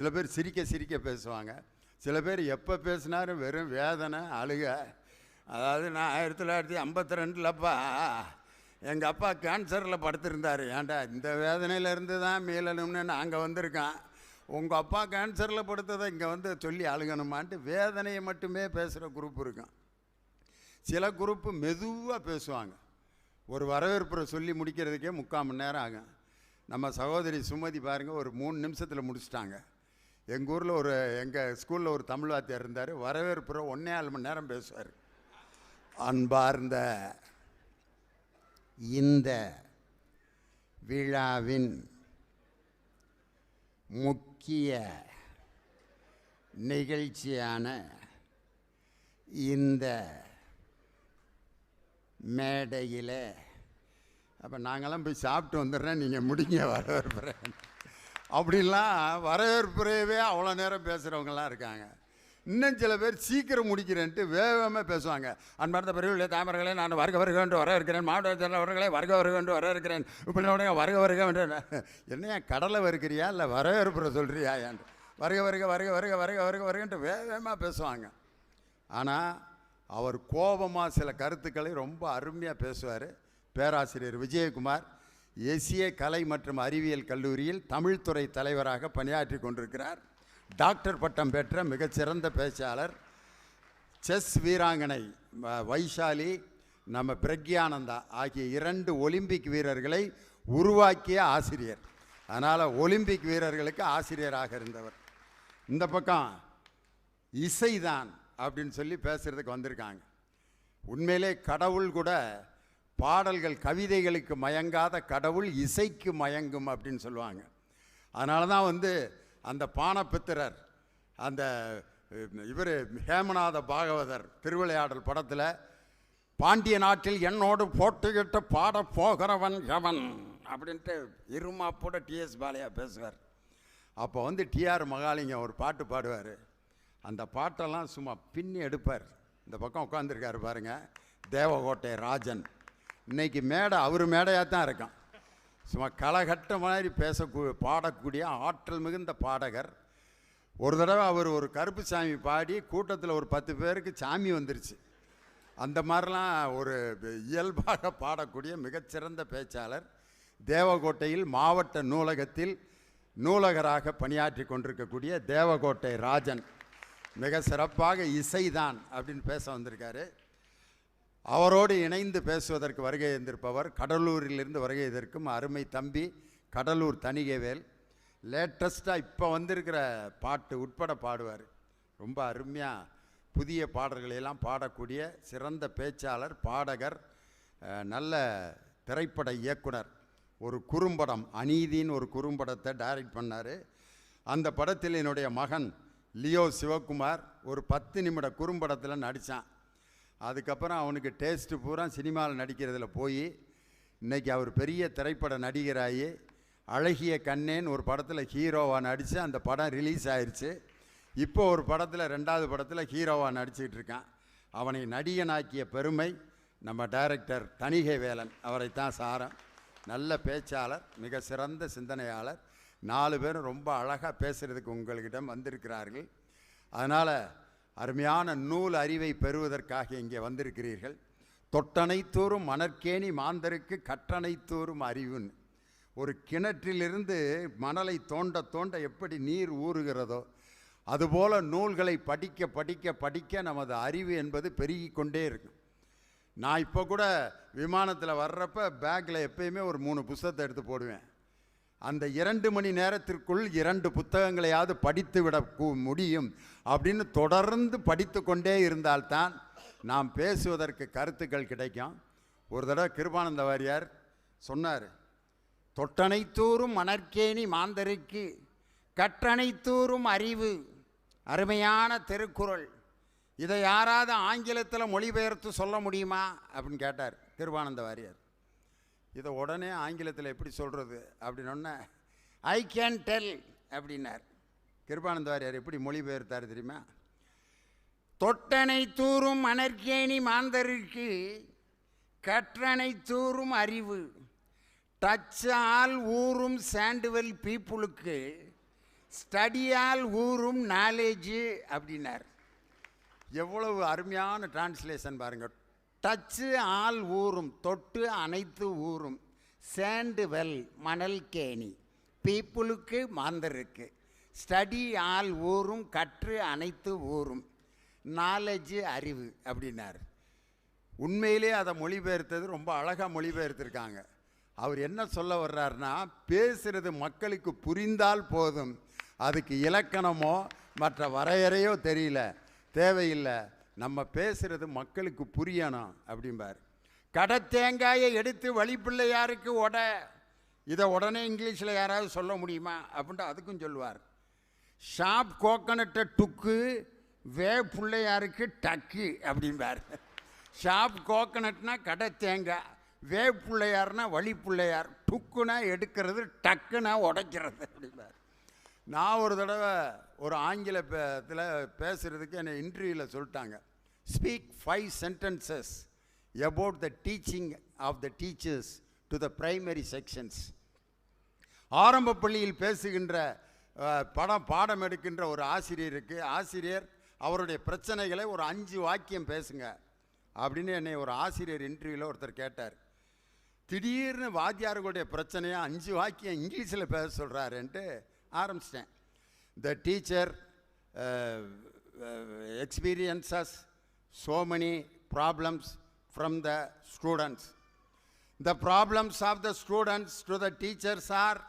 சில பேர் சிரிக்க சிரிக்க பேசுவாங்க, சில பேர் எப்போ பேசினாலும் வெறும் வேதனை அழுக. அதாவது நான் 1952லப்பா எங்கள் அப்பா கேன்சரில் படுத்திருந்தார். ஏன்டா இந்த வேதனையிலேருந்து தான் மீளணும்னு நாங்கள் வந்திருக்கோம், உங்கள் அப்பா கேன்சரில் படுத்ததை இங்கே வந்து சொல்லி அழுகணுமான்ட்டு வேதனையை மட்டுமே பேசுகிற குரூப் இருக்கும். சில குரூப்பு மெதுவாக பேசுவாங்க. ஒரு வரவேற்புரை சொல்லி முடிக்கிறதுக்கே 3/4 மணி நேரம் ஆகும். நம்ம சகோதரி சுமதி பாருங்கள், ஒரு 3 நிமிஷத்தில் முடிச்சிட்டாங்க. எங்கள் ஊரில் எங்கள் ஸ்கூலில் ஒரு தமிழ் வாத்தியார் இருந்தார், வரவேற்புரை 1.25 மணி நேரம் பேசுவார். அன்பார்ந்த இந்த விழாவின் முக்கிய நிகழ்ச்சியான இந்த மேடையில் அப்போ நாங்களாம் போய் சாப்பிட்டு வந்துடுறேன், நீங்கள் முடிங்க வரவேற்புரை அப்படின்லாம் வரவேற்புரையவே அவ்வளோ நேரம் பேசுகிறவங்களாம் இருக்காங்க. இன்னும் சில பேர் சீக்கிரம் முடிக்கிறேன்ட்டு வேகமாக பேசுவாங்க. அன்பார்ந்த பெரியவர்களே, தாமர்களே, நான் வருக வருக என்று வர இருக்கிறேன், மாவட்ட அவர்களே வருக வருக என்று வர இருக்கிறேன், இப்படி வருக வருக என்று. என்னையா கடலை வருகிறியா இல்லை வரவேற்புரை சொல்கிறியா என்று வருக வருக வருக வருக வருக வருக வருகன்ட்டு வேகமாக பேசுவாங்க. ஆனால் அவர் கோபமாக சில கருத்துக்களை ரொம்ப அருமையாக பேசுவார். பேராசிரியர் விஜயகுமார் எஸ்ஏ கலை மற்றும் அறிவியல் கல்லூரியில் தமிழ்துறை தலைவராக பணியாற்றி கொண்டிருக்கிறார். டாக்டர் பட்டம் பெற்ற மிகச்சிறந்த பேச்சாளர். செஸ் வீராங்கனை வைஷாலி, நம்ம பிரக்யானந்தா ஆகிய 2 ஒலிம்பிக் வீரர்களை உருவாக்கிய ஆசிரியர். அதனால் ஒலிம்பிக் வீரர்களுக்கு ஆசிரியராக இருந்தவர். இந்த பக்கம் இசைதான் அப்படின்னு சொல்லி பேசுகிறதுக்கு வந்திருக்காங்க. உண்மையிலே கடவுள் கூட பாடல்கள் கவிதைகளுக்கு மயங்காத கடவுள் இசைக்கு மயங்கும் அப்படின்னு சொல்லுவாங்க. அதனால தான் அந்த பானபித்திரர், அந்த இவர் ஹேமநாத பாகவதர் திருவிளையாடல் படத்தில் பாண்டிய நாட்டில் என்னோடு போட்டுக்கிட்டு பாட போகிறவன் எவன் அப்படின்ட்டு இருமாப்போட டிஎஸ் பாலையா பேசுவார். அப்போ டிஆர் மகாலிங்கம் ஒரு பாட்டு பாடுவார். அந்த பாட்டெல்லாம் சும்மா பின்னி எடுப்பார். இந்த பக்கம் உட்காந்துருக்காரு பாருங்கள், தேவகோட்டை ராஜன். இன்றைக்கி மேடை அவர் மேடையாக தான் இருக்கான். சும்மா களகட்ட மாதிரி பாடக்கூடிய ஆற்றல் மிகுந்த பாடகர். ஒரு தடவை அவர் ஒரு கருப்பு சாமி பாடி கூட்டத்தில் ஒரு 10 பேருக்கு சாமி வந்துருச்சு. அந்த மாதிரிலாம் ஒரு இயல்பாக பாடக்கூடிய மிகச்சிறந்த பேச்சாளர். தேவகோட்டையில் மாவட்ட நூலகத்தில் நூலகராக பணியாற்றி கொண்டிருக்கக்கூடிய தேவகோட்டை ராஜன் மிக சிறப்பாக இசைதான் அப்படின்னு பேச வந்திருக்காரு. அவரோடு இணைந்து பேசுவதற்கு வருகை இருந்திருப்பவர் கடலூரிலிருந்து வருகை எதிர்க்கும் அருமை தம்பி கடலூர் தணிகைவேல். லேட்டஸ்ட்டாக இப்போ வந்திருக்கிற பாட்டு உட்பட பாடுவார். ரொம்ப அருமையாக புதிய பாடல்களையெல்லாம் பாடக்கூடிய சிறந்த பேச்சாளர், பாடகர், நல்ல திரைப்பட இயக்குனர். ஒரு குறும்படம் அநீதின்னு ஒரு குறும்படத்தை டைரக்ட் பண்ணார். அந்த படத்தில் என்னுடைய மகன் லியோ சிவகுமார் ஒரு 10 நிமிட குறும்படத்தில் நடித்தான். அதுக்கப்புறம் அவனுக்கு டேஸ்ட்டு பூரா சினிமாவில் நடிக்கிறதுல போய் இன்றைக்கி அவர் பெரிய திரைப்பட நடிகராகி அழகிய கண்ணேன்னு ஒரு படத்தில் ஹீரோவாக நடித்து அந்த படம் ரிலீஸ் ஆயிடுச்சு. இப்போ ஒரு படத்தில் 2வது படத்தில் ஹீரோவாக நடிச்சிக்கிட்டு இருக்கான். அவனை நடிகனாக்கிய பெருமை நம்ம டைரக்டர் தணிகைவேலன் அவரைத்தான் சாரம். நல்ல பேச்சாளர், மிக சிறந்த சிந்தனையாளர். 4 பேரும் ரொம்ப அழகாக பேசுகிறதுக்கு உங்களிடம் வந்திருக்கிறார்கள். அதனால் அருமையான நூல் அறிவை பெறுவதற்காக இங்கே வந்திருக்கிறீர்கள். தொட்டனைத்தோறும் மணற்கேணி மாந்தருக்கு கற்றனைத்தோறும் அறிவுன்னு. ஒரு கிணற்றிலிருந்து மணலை தோண்ட தோண்ட எப்படி நீர் ஊறுகிறதோ அதுபோல் நூல்களை படிக்க படிக்க படிக்க நமது அறிவு என்பது பெருகி கொண்டே இருக்கும். நான் இப்போ கூட விமானத்தில் வர்றப்ப பேக்கில் எப்பயுமே ஒரு 3 புத்தகத்தை எடுத்து போடுவேன். அந்த 2 மணி நேரத்திற்குள் 2 புத்தகங்களையாவது படித்து விட முடியும் அப்படின்னு தொடர்ந்து படித்து கொண்டே இருந்தால்தான் நாம் பேசுவதற்கு கருத்துக்கள் கிடைக்கும். ஒரு தடவை கிருபானந்த வாரியார் சொன்னார், தொட்டனைத்தூரும் மணற்கேணி மாந்தருக்கு கற்றனைத்தூரும் அறிவு. அருமையான திருக்குறள். இதை யாராவது ஆங்கிலத்தில் மொழிபெயர்த்து சொல்ல முடியுமா அப்படின்னு கேட்டார் கிருபானந்த வாரியார். இதை உடனே ஆங்கிலத்தில் எப்படி சொல்கிறது அப்படின்னு ஐ கேன் டெல் அப்படின்னார். கிருபானந்த வாரியார் எப்படி மொழிபெயர்த்தார் தெரியுமா? தொட்டனை தூரும் மணற்கேணி மாந்தருக்கு கற்றனை தூரும் அறிவு. டச்சால் ஊரும் சாண்டுவெல் பீப்புளுக்கு ஸ்டடியால் ஊறும் நாலேஜு அப்படின்னார். எவ்வளவு அருமையான டிரான்ஸ்லேஷன் பாருங்கள். டச்சு ஆல் ஊறும், தொட்டு அனைத்து ஊறும். சேண்டு வெல், மணல் கேணி. பீப்புளுக்கு மாந்தருக்கு. ஸ்டடி ஆல் ஊறும், கற்று அனைத்து ஊறும். நாலேஜு அறிவு அப்படின்னார். உண்மையிலே அதை மொழிபெயர்த்தது ரொம்ப அழகாக மொழிபெயர்த்திருக்காங்க. அவர் என்ன சொல்ல வர்றாருன்னா, பேசுகிறது மக்களுக்கு புரிந்தால் போதும், அதுக்கு இலக்கணமோ மற்ற வரையறையோ தேவையில்லை, நம்ம பேசுகிறது மக்களுக்கு புரியணும் அப்படிம்பார். கடை தேங்காயை எடுத்து வழிப்பிள்ளையாருக்கு இதை உடனே இங்கிலீஷில் யாராவது சொல்ல முடியுமா அப்படின்ட்டு அதுக்கும் சொல்லுவார். ஷாப் கோகனட்டை டுக்கு, பிள்ளையாருக்கு டக்கு அப்படிம்பார். ஷாப் கோகனட்னா கடை தேங்காய், பிள்ளையார்னா வழிப்பிள்ளையார், டுக்குனா எடுக்கிறது, டக்குனா உடைக்கிறது அப்படிம்பார். நான் ஒரு தடவை ஒரு ஆங்கிலத்தில் பேசுகிறதுக்கு என்னை இன்டர்வியூவில் சொல்லிட்டாங்க. Speak 5 sentences about the teaching of the teachers to the primary sections. ஆரம்ப பள்ளியில் பேசுகின்ற பாடம் எடுக்கின்ற ஒரு ஆசிரியர் அவருடைய பிரச்சனைகளை ஒரு 5 வாக்கியம் பேசுங்க அப்படின்னு என்னை ஒரு ஆசிரியர் இன்டர்வியூவில் ஒருத்தர் கேட்டார். திடீர்னு வாத்தியார்களுடைய பிரச்சனையை 5 வாக்கியம் இங்கிலீஷில் பேச சொல்கிறாருன்ட்டு ஆரம்பிச்சிட்டேன். The teacher experiences so many problems from the students. The problems of the students to the teachers are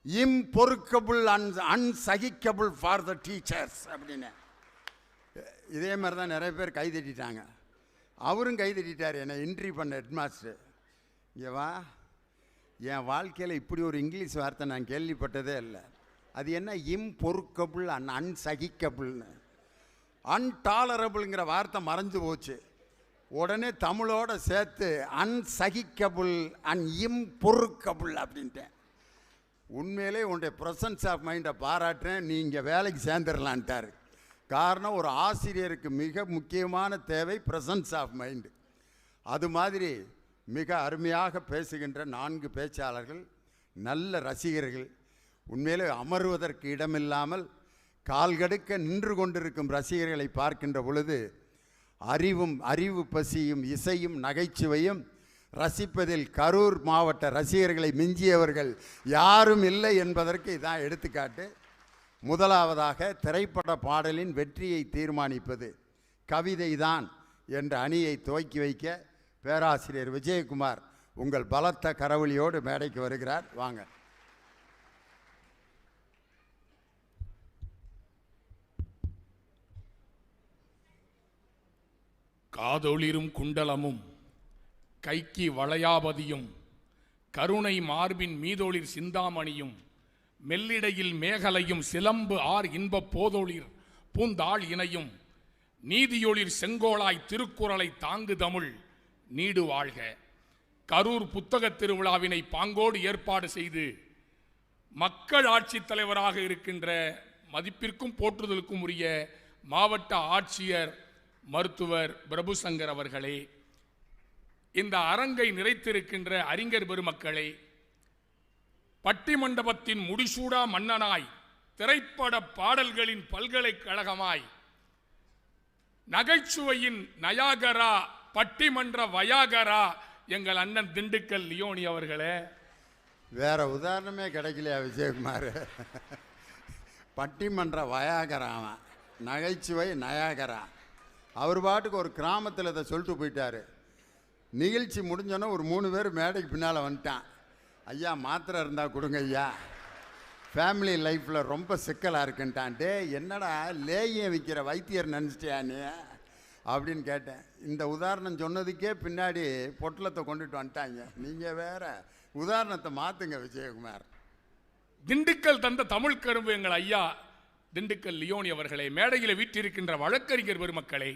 impurkable and unsahikable for the teachers அப்படின்னு. இதே மாதிரி தான் நிறைய பேர் கைதட்டிட்டாங்க. அவரும் கைதட்டிட்டார் என்னை இன்டர்வியூ பண்ண ஹெட்மாஸ்டர். இங்கே வா, என் வாழ்க்கையில் இப்படி ஒரு இங்கிலீஷ் வார்த்தை நான் கேள்விப்பட்டதே இல்லை. அது என்ன இம்பொறுக்கபிள் அண்ட் அன்சகிக்கபிள்னு. அன்டாலரபிள்ங்கிற வார்த்தை மறைஞ்சு போச்சு. உடனே தமிழோட சேர்த்து அன்சகிக்கபிள் அண்ட் இம்பொறுக்கபிள் அப்படின்ட்டேன். உண்மையிலே உன்னுடைய ப்ரெசன்ஸ் ஆஃப் மைண்டை பாராட்டுறேன், நீ இங்கே வேலைக்கு சேர்ந்துடலான்ட்டார். காரணம், ஒரு ஆசிரியருக்கு மிக முக்கியமான தேவை ப்ரெசன்ஸ் ஆஃப் மைண்டு. அது மாதிரி மிக அருமையாக பேசுகின்ற 4 பேச்சாளர்கள், நல்ல ரசிகர்கள். உண்மையிலே அமர்வதற்கு இடமில்லாமல் கால்கடுக்க நின்று கொண்டிருக்கும் ரசிகர்களை பார்க்கின்ற பொழுது அறிவு பசியும் இசையும் நகைச்சுவையும் ரசிப்பதில் கரூர் மாவட்ட ரசிகர்களை மிஞ்சியவர்கள் யாரும் இல்லை என்பதற்கு இதான் எடுத்துக்காட்டு. முதலாவதாக திரைப்பட பாடலின் வெற்றியை தீர்மானிப்பது கவிதை தான் என்ற அணியை துவக்கி வைக்க பேராசிரியர் விஜயகுமார் உங்கள் பலத்த கரவொலியோடு மேடைக்கு வருகிறார். வாங்க. காதொளிரும் குண்டலமும் கைக்கு வளையாபதியும் கருணை மார்பின் மீதொளிர் சிந்தாமணியும் மெல்லிடையில் மேகலையும் சிலம்பு ஆர் இன்பப் போதொளிர் பூந்தாள் இணையும் நீதியொளிர் செங்கோலாய் திருக்குறளை தாங்கு தமிழ் நீடு வாழ்க. கரூர் புத்தக திருவிழாவினை பாங்கோடு ஏற்பாடு செய்து மக்கள் ஆட்சித் தலைவராக இருக்கின்ற மதிப்பிற்கும் போற்றுதலுக்கும் உரிய மாவட்ட ஆட்சியர் மருத்துவர் பிரபுசங்கர் அவர்களே, இந்த அரங்கை நிறைத்திருக்கின்ற அறிஞர் பெருமக்களே, பட்டிமண்டபத்தின் முடிசூடா மன்னனாய், திரைப்பட பாடல்களின் பல்கலைக்கழகமாய், நகைச்சுவையின் நயாகரா, பட்டிமன்ற வயாகரா எங்கள் அண்ணன் திண்டுக்கல் லியோனி அவர்களே. வேற உதாரணமே கிடைக்கலையா விஜயகுமார்? பட்டிமன்ற வயாகராவா, நகைச்சுவை நயாகரா. அவர் பாட்டுக்கு ஒரு கிராமத்தில் இதை சொல்லிட்டு போயிட்டார். நிகழ்ச்சி முடிஞ்சோன்னே ஒரு 3 பேர் மேடைக்கு பின்னால் வந்துட்டான். ஐயா மாத்திரை இருந்தால் கொடுங்க ஐயா, ஃபேமிலி லைஃப்பில் ரொம்ப சிக்கலாக இருக்குன்ட்டான். என்னடா லேயம் விற்கிற வைத்தியர் நினச்சிட்டியா நீ அப்படின்னு கேட்டேன். இந்த உதாரணம் சொன்னதுக்கே பின்னாடி பொட்டலத்தை கொண்டுட்டு வந்துட்டாங்க. நீங்கள் வேற உதாரணத்தை மாற்றுங்க விஜயகுமார். திண்டுக்கல் தந்த தமிழ் கரும்பு எங்கள் ஐயா திண்டுக்கல் லியோனி அவர்களே, மேடையில் வீற்றிருக்கின்ற வழக்கறிஞர் பெருமக்களே,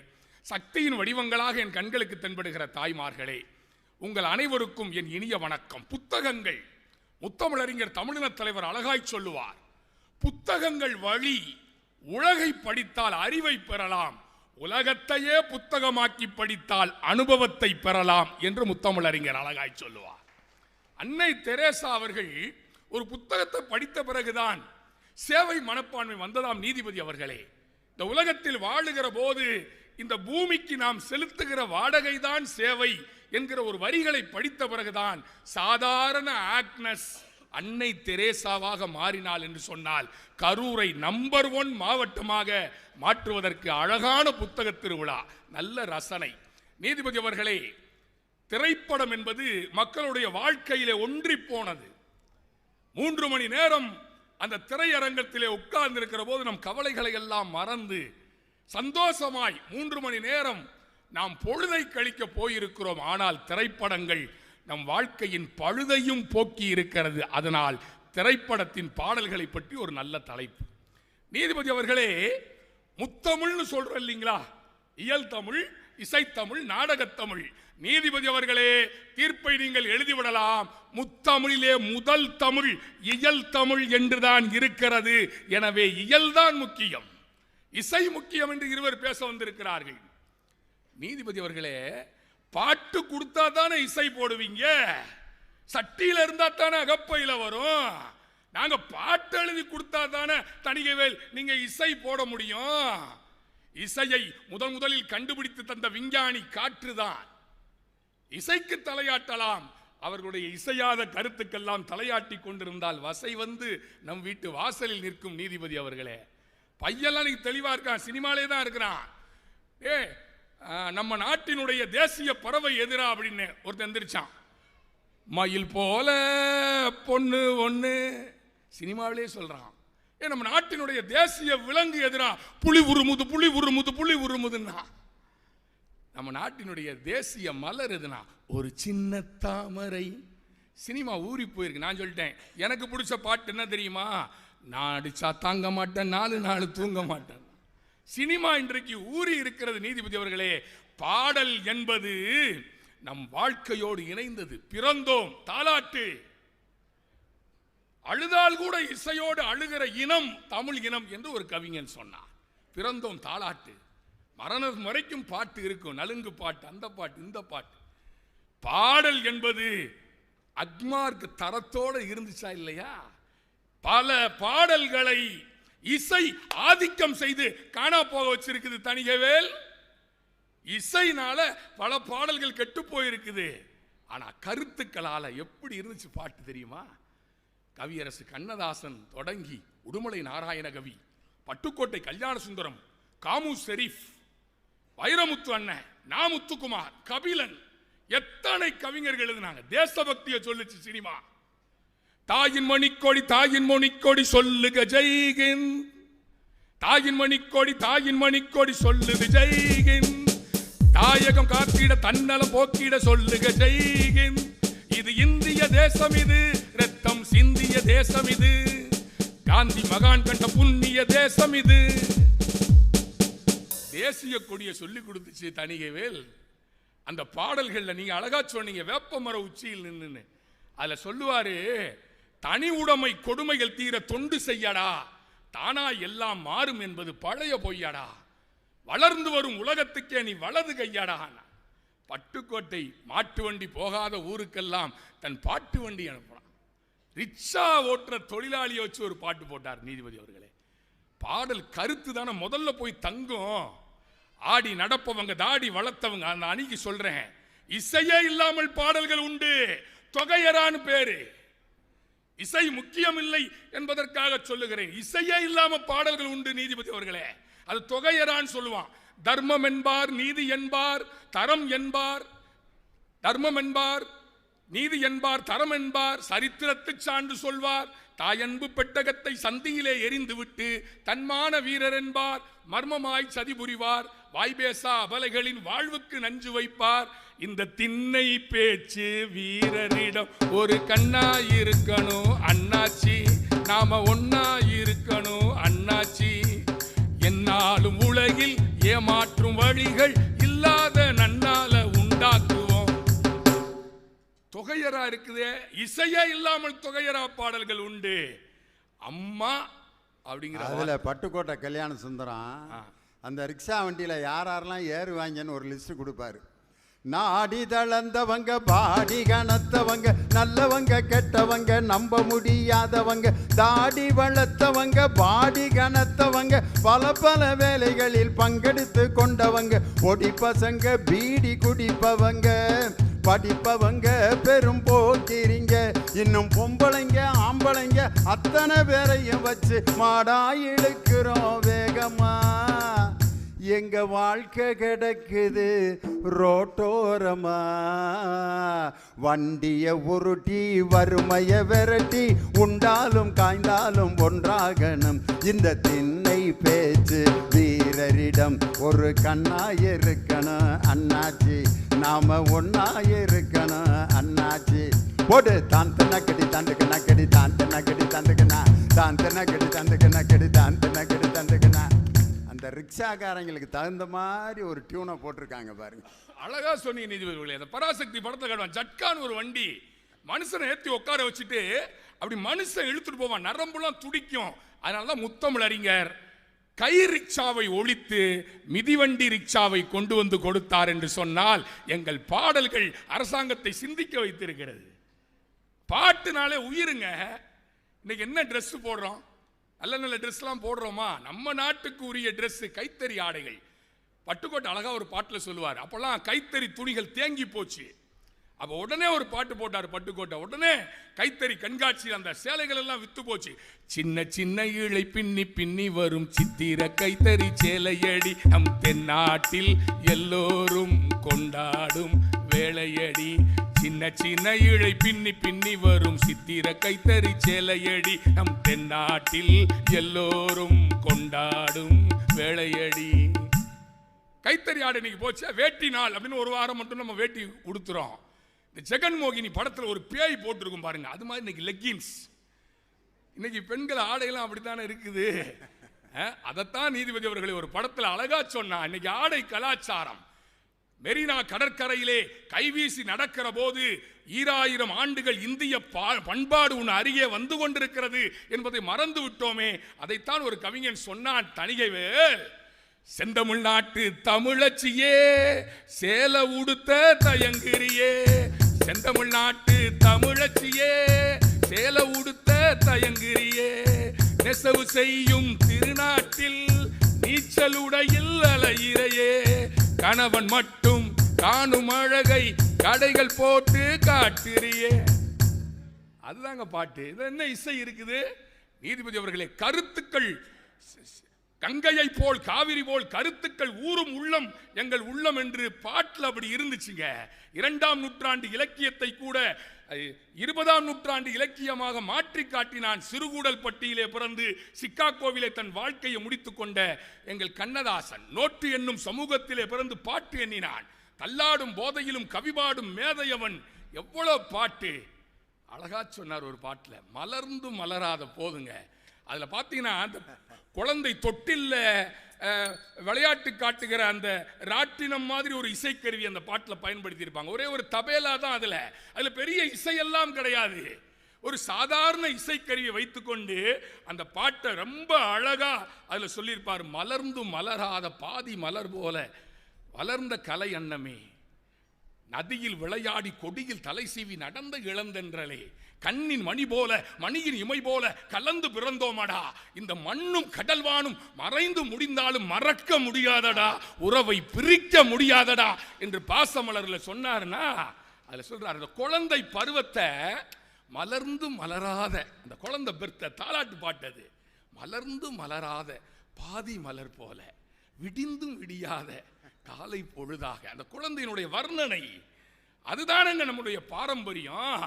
சக்தியின் வடிவங்களாக என் கண்களுக்கு தென்படுகிற தாய்மார்களே, உங்கள் அனைவருக்கும் என் இனிய வணக்கம். புத்தகங்கள், முத்தமிழறிஞர் தமிழினத் தலைவர் அழகாய் சொல்லுவார், புத்தகங்கள் வழி உலகை படித்தால் அறிவை பெறலாம், உலகத்தையே புத்தகமாக்கி படித்தால் அனுபவத்தை பெறலாம் என்று முத்தமிழறிஞர் அழகாய் சொல்லுவார். அன்னை தெரேசா அவர்கள் ஒரு புத்தகத்தை படித்த பிறகுதான் சேவை மனப்பான்மை வந்ததாம் நீதிபதி அவர்களே. இந்த உலகத்தில் வாழுகிற போது இந்த பூமிக்கு நாம் செலுத்துகிற வாடகைதான் சேவை என்கிற ஒரு வரிகளை படித்த பிறகுதான் சாதாரண ஆக்னஸ் அன்னை தெரேசாவாக மாறினாள் என்று சொன்னால் கரூரை நம்பர் 1 மாவட்டமாக மாற்றுவதற்கு அழகான புத்தக திருவிழா, நல்ல ரசனை. நீதிபதி அவர்களே, திரைப்படம் என்பது மக்களுடைய வாழ்க்கையிலே ஒன்றி போனது. 3 மணி நேரம் அந்த திரையரங்கத்திலே உட்கார்ந்து இருக்கிற போது நம் கவலைகளை எல்லாம் மறந்து சந்தோஷமாய் 3 மணி நேரம் நாம் பொழுதை கழிக்க போயிருக்கிறோம். ஆனால் திரைப்படங்கள் நம் வாழ்க்கையின் பழுதையும் போக்கி இருக்கிறது. அதனால் திரைப்படத்தின் பாடல்களை பற்றி ஒரு நல்ல தலைப்பு. நீதிபதி அவர்களே, முத்தமிழ்னு சொல்றோம் இல்லைங்களா, இயல் தமிழ், இசைத்தமிழ், நாடகத்தமிழ். நீதிபதி அவர்களே, தீர்ப்பை நீங்கள் எழுதிவிடலாம். முத்தமிழிலே முதல் தமிழ் இயல் தமிழ் என்றுதான் இருக்கிறது. எனவே இயல்தான் முக்கியம், இசை முக்கியம் என்று இருவர் பேச வந்திருக்கிறார்கள். நீதிபதி அவர்களே, பாட்டு கொடுத்தா தானே இசை போடுவீங்க, சட்டியில இருந்தா தானே அகப்பையில வரும். நாங்க பாட்டு எழுதி கொடுத்தா தானே தணிகைவேல் நீங்க இசை போட முடியும். இசையை முதலில் கண்டுபிடித்து தந்த விஞ்ஞானி காற்றுதான். இசைக்கு தலையாட்டலாம், அவர்களுடைய இசையாத கருத்துக்கெல்லாம் தலையாட்டி கொண்டிருந்தால் வசை வந்து நம் வீட்டு வாசலில் நிற்கும். நீதிபதி அவர்களே, பையெல்லாம் நீங்க தெளிவா இருக்கான், சினிமாலே தான் இருக்கிறான். நம்ம நாட்டினுடைய தேசிய பறவை எதிரா அப்படின்னு ஒருத்தன் எந்திரிச்சான். மயில் போல பொண்ணு ஒண்ணு, சினிமாவிலே சொல்றான். நம்ம நாட்டினுடைய தேசிய விலங்கு எதிரா புலி உருமுது புலி உருமுது புலி உருமுதுன்னா. நம்ம நாட்டினுடைய தேசிய மலர் எதுனா ஒரு சின்ன தாமரை. சினிமா ஊறி போயிருக்கு. நான் சொல்லிட்டேன், எனக்கு பிடிச்ச பாட்டு என்ன தெரியுமா, நான் அடிச்சா தாங்க மாட்டேன், 4 நாள் தூங்க மாட்டேன். சினிமா இன்றைக்கு ஊறி இருக்கிறது. நீதிபதி அவர்களே, பாடல் என்பது நம் வாழ்க்கையோடு இணைந்தது. பிறந்தோம் தாலாட்டு, அழுதால் கூட இசையோடு அழுகிற இனம் தமிழ் இனம் என்று ஒரு கவிஞன் சொன்னார். பிறந்தோம் தாலாட்டு, மரணம் வரைக்கும் பாட்டு இருக்கும், நலுங்கு பாட்டு, அந்த பாட்டு, இந்த பாட்டு. பாடல் என்பது அக்மார்க் தரத்தோடு இருந்துச்சா இல்லையா? பல பாடல்களை இசை ஆதிக்கம் செய்து காணா போக வச்சிருக்குது தணிகைவேல். இசைனால பல பாடல்கள் கெட்டு போயிருக்குது. ஆனா கருத்துக்களால எப்படி இருந்துச்சு பாட்டு தெரியுமா? கவியரசு கண்ணதாசன் தொடங்கி உடுமலை நாராயண கவி, பட்டுக்கோட்டை கல்யாண சுந்தரம், காமு ஷெரீப், வைரமுத்து அண்ணன், நா முத்துக்குமார், கபிலன், எத்தனை கவிஞர்கள் எழுதினாங்க. தேசபக்தியை சொல்லுச்சு சினிமா. தாயின் மணிக்கொடி தாயின் மணிக்கொடி சொல்லுக ஜெய்கின், தாயின் மணிக்கொடி தாயின் மணிக்கொடி சொல்லுக ஜெய்கின், தாயகம் காத்திட தன்னலம் போக்கிட சொல்லுக ஜெய்கின். இது இந்திய தேசம், இது ரத்தம் சிந்திய தேசம், இது காந்தி மகான் கண்ட புண்ணிய தேசம், இது. தேசிய கொடியை சொல்லி கொடுத்துச்சு தணிகைவேல். அந்த பாடல்கள்ல நீங்க அழகா சொன்னீங்க, வேப்பமர உச்சியில் நின்று. அதுல சொல்லுவாரு, தனி உடைமை கொடுமைகள் தீர தொண்டு செய்யடா, தானா எல்லாம் மாறும் என்பது பழைய பொய்யடா, வளர்ந்து வரும் உலகத்துக்கே நீ வலது கையடா. பட்டுக்கோட்டை மாட்டு வண்டி போகாத ஊருக்கெல்லாம் தன் பாட்டு வண்டி அனுப்புறான். ரிக்ஷா ஓட்டுற தொழிலாளியை வச்சு ஒரு பாட்டு போட்டார் நீதிபதி அவர்களே. பாடல் கருத்து தானே முதல்ல போய் தங்கும். ஆடி நடப்பவங்க, தாடி வளர்த்தவங்க, அந்த அணிக்கு சொல்றேன், இசையே இல்லாமல் பாடல்கள் உண்டு. தொகையரான்னு பேரு. இசை முக்கியம் இல்லை என்பதற்காக சொல்லுகிறேன். இசையே இல்லாம பாடல்கள் உண்டு நீதிபதி அவர்களே. அது தொகையரான்னு சொல்லுவான். தர்மம் என்பார், நீதி என்பார், தரம் என்பார். தர்மம் என்பார், நீதி என்பார், தரம் என்பார், சரித்திரத்து சான்று சொல்வார். தாயன்பு பெட்டகத்தை சந்தியிலே எரிந்து விட்டு தன்மான வீரர் என்பார். மர்மமாய் சதி புரிவார், வாய்பேசா அபலைகளின் வாழ்வுக்கு நஞ்சு வைப்பார். இந்த திண்ணை பேச்சு வீரரிடம் ஒரு கண்ணாயிருக்கணும் அண்ணாச்சி, நாம ஒன்னாயிருக்கணும் அண்ணாச்சி. என்னாலும் உலகில் ஏமாற்றும் வழிகள் இல்லாத நன்னால உண்டாக்குவோம். தொகையரா இருக்குதே, இசையே இல்லாமல் தொகையரா பாடல்கள் உண்டு. அம்மா அப்படிங்கிற அதுல பட்டுக்கோட்டை கல்யாண சுந்தரம் அந்த ரிக்ஷா வண்டியில யாரெல்லாம் ஏறுவாங்கன்னு ஒரு லிஸ்ட் கொடுப்பாரு. நாடி தளர்ந்தவங்க பாடி கனத்தவங்க நல்லவங்க கெட்டவங்க நம்ப முடியாதவங்க தாடி வளர்த்தவங்க பாடி கனத்தவங்க பல பல வேலைகளில் பங்கெடுத்து கொண்டவங்க ஒடி பசங்க பீடி குடிப்பவங்க படிப்பவங்க பெரும் போக்கிறீங்க இன்னும் பொம்பளைங்க ஆம்பளைங்க அத்தனை பேரையும் வச்சு மாடா இழுக்கிறோம் வேகமா எங்க வாழ்க்கை கிடக்குது ரோட்டோரமா வண்டிய உருட்டி வறுமைய விரட்டி உண்டாலும் காய்ந்தாலும் ஒன்றாகணும் இந்த திண்ணை பேச்சு வீரரிடம் ஒரு கண்ணாயிருக்கணும் அண்ணாச்சி நாம ஒன்னாயிருக்கணும் அண்ணாச்சி போடு தான் நக்கடி தந்துக்கு நக்கடி தான் நக்கடி தந்துக்குனா தான் நக்கடி தந்துக்கு நக்கடி தான் நக்கடி தந்துக்குனா அந்த ரிக்ஷாக்காரங்களுக்கு தகுந்த மாதிரி ஒரு டியூனை போட்டிருக்காங்க பாருங்க. அழகா சொன்னீங்க நீதிபதிகளே. அந்த பராசக்தி படத்தை காட்டுவான், ஜட்கான் ஒரு வண்டி மனுஷனை ஏற்றி உட்கார வச்சுட்டு அப்படி மனுஷன் இழுத்துட்டு போவான், நரம்புலாம் துடிக்கும். அதனாலதான் முத்தமிழ் அறிஞர் கை ரிக்ஷாவை ஒழித்து மிதிவண்டி ரிக்ஷாவை கொண்டு வந்து கொடுத்தார் என்று சொன்னால் எங்கள் பாடல்கள் அரசாங்கத்தை சிந்திக்க வைத்திருக்கிறது. பாட்டுனாலே உயிருங்க. இன்னைக்கு என்ன ட்ரெஸ் போடுறோம்? நல்ல நல்ல ட்ரெஸ்லாம் போடுறோமா? நம்ம நாட்டுக்கு உரிய ட்ரெஸ் கைத்தறி ஆடைகள். பட்டுக்கோட்டை அழகா ஒரு பாட்டில் சொல்லுவார், அப்பெல்லாம் கைத்தறி துணிகள் தேங்கி போச்சு. அப்போ உடனே ஒரு பாட்டு போட்டார் பட்டுக்கோட்டை. உடனே கைத்தறி கண்காட்சி அந்த சேலைகள் எல்லாம் வித்து போச்சு. சின்ன சின்ன இழை பின்னி பின்னி வரும் சித்திர கைத்தறி சேலையடி நம் தென்னாட்டில் எல்லோரும் கொண்டாடும் வேளையடி. சின்ன சின்ன இழை பின்னி பின்னி வரும் சித்திர கைத்தறி சேலையடி நம் தென்னாட்டில் எல்லோரும் கொண்டாடும் வேளையடி. கைத்தறி ஆடை இன்னைக்கு போச்சு. வேட்டி நாள் அப்படின்னு ஒரு வாரம் மட்டும் நம்ம வேட்டி உடுத்துறோம். இந்த ஜெகன்மோகினி படத்தில் ஒரு பேய் போட்டிருக்கும் பாருங்க, அது மாதிரி இன்னைக்கு லெக்கின்ஸ். இன்னைக்கு பெண்கள் ஆடையெல்லாம் அப்படித்தானே இருக்குது. அதைத்தான் நீதிபதி அவர்களை ஒரு படத்தில் அழகா சொன்னா. இன்னைக்கு ஆடை கலாச்சாரம் மெரினா கடற்கரையிலே கைவீசி நடக்கிற போது 2000 ஆண்டுகள் இந்திய பண்பாடு உன் அருகே வந்து கொண்டிருக்கிறது என்பதை மறந்து விட்டோமே. அதைத்தான் ஒரு கவிஞன் சொன்னான், தணிகைவேல். செந்தமிழ்நாட்டு தமிழச்சியே சேல உடுத்த தயங்கிரியே, செந்தமிழ்நாட்டு தமிழச்சியே சேல உடுத்த தயங்கிரியே, நெசவு செய்யும் திருநாட்டில் நீச்சலுடையில் அலையிறையே, கணவன் மட்டும் காணும் அழகை கடைகள் போட்டு காட்டுறியே. அதுதாங்க பாட்டு. இது என்ன இசை இருக்குது? நீதிபதி அவர்களே, கருத்துக்கள் கங்கையை போல் காவிரி போல் கருத்துக்கள் ஊரும் உள்ளம் எங்கள் உள்ளம் என்று பாட்டில் அப்படி இருந்துச்சுங்க. 2ஆம் நூற்றாண்டு இலக்கியத்தை கூட 20ஆம் நூற்றாண்டு இலக்கியமாக மாற்றி காட்டினான். சிறுகூடல் பட்டியிலே பிறந்து சிக்காகோவிலே தன் வாழ்க்கையை முடித்துக் கொண்ட எங்கள் கண்ணதாசன் நோட்டு என்னும் சமூகத்திலே பிறந்து பாட்டு எண்ணினான். தள்ளாடும் போதையிலும் கவிபாடும் மேதையவன். எவ்வளவு பாட்டு அழகா சொன்னார் ஒரு பாட்டில், மலர்ந்து மலராத போதுங்க. அதுல பாத்தீங்கன்னா அந்த குழந்தை தொட்டில்ல விளையாட்டு காட்டுகிற அந்த ராட்டினம் மாதிரி ஒரு இசைக்கருவி அந்த பாட்டில் பயன்படுத்தி இருப்பாங்க. ஒரே ஒரு தபேலா தான் அதுல பெரிய இசையெல்லாம் கிடையாது. ஒரு சாதாரண இசைக்கருவியை வைத்துக்கொண்டு அந்த பாட்டை ரொம்ப அழகா அதுல சொல்லியிருப்பார். மலர்ந்து மலராத பாதி மலர் போல வளர்ந்த கலை அன்னமே, நதியில் விளையாடி கொடியில் தலை சீவி நடந்த இளந்தென்றலே, கண்ணின் மணி போல மணியின் இமை போல கலந்து பிறந்தோமடா, இந்த மண்ணும் கடல்வானும் மறைந்து முடிந்தாலும் மறக்க முடியாதடா, உறவை பிரிக்க முடியாதடா என்று பாசமலர்ல சொன்னார்னா அதுல சொல்றார். அந்த குழந்தை பருவத்தை மலர்ந்து மலராத அந்த குழந்தை பெருத்த தாலாட்டு பாட்டது. மலர்ந்து மலராத பாதி மலர் போல விடிந்தும் விடியாத காலை பொழுதாக அந்த குழந்தையினுடைய வர்ணனை. அதுதானங்க நம்முடைய பாரம்பரியம்.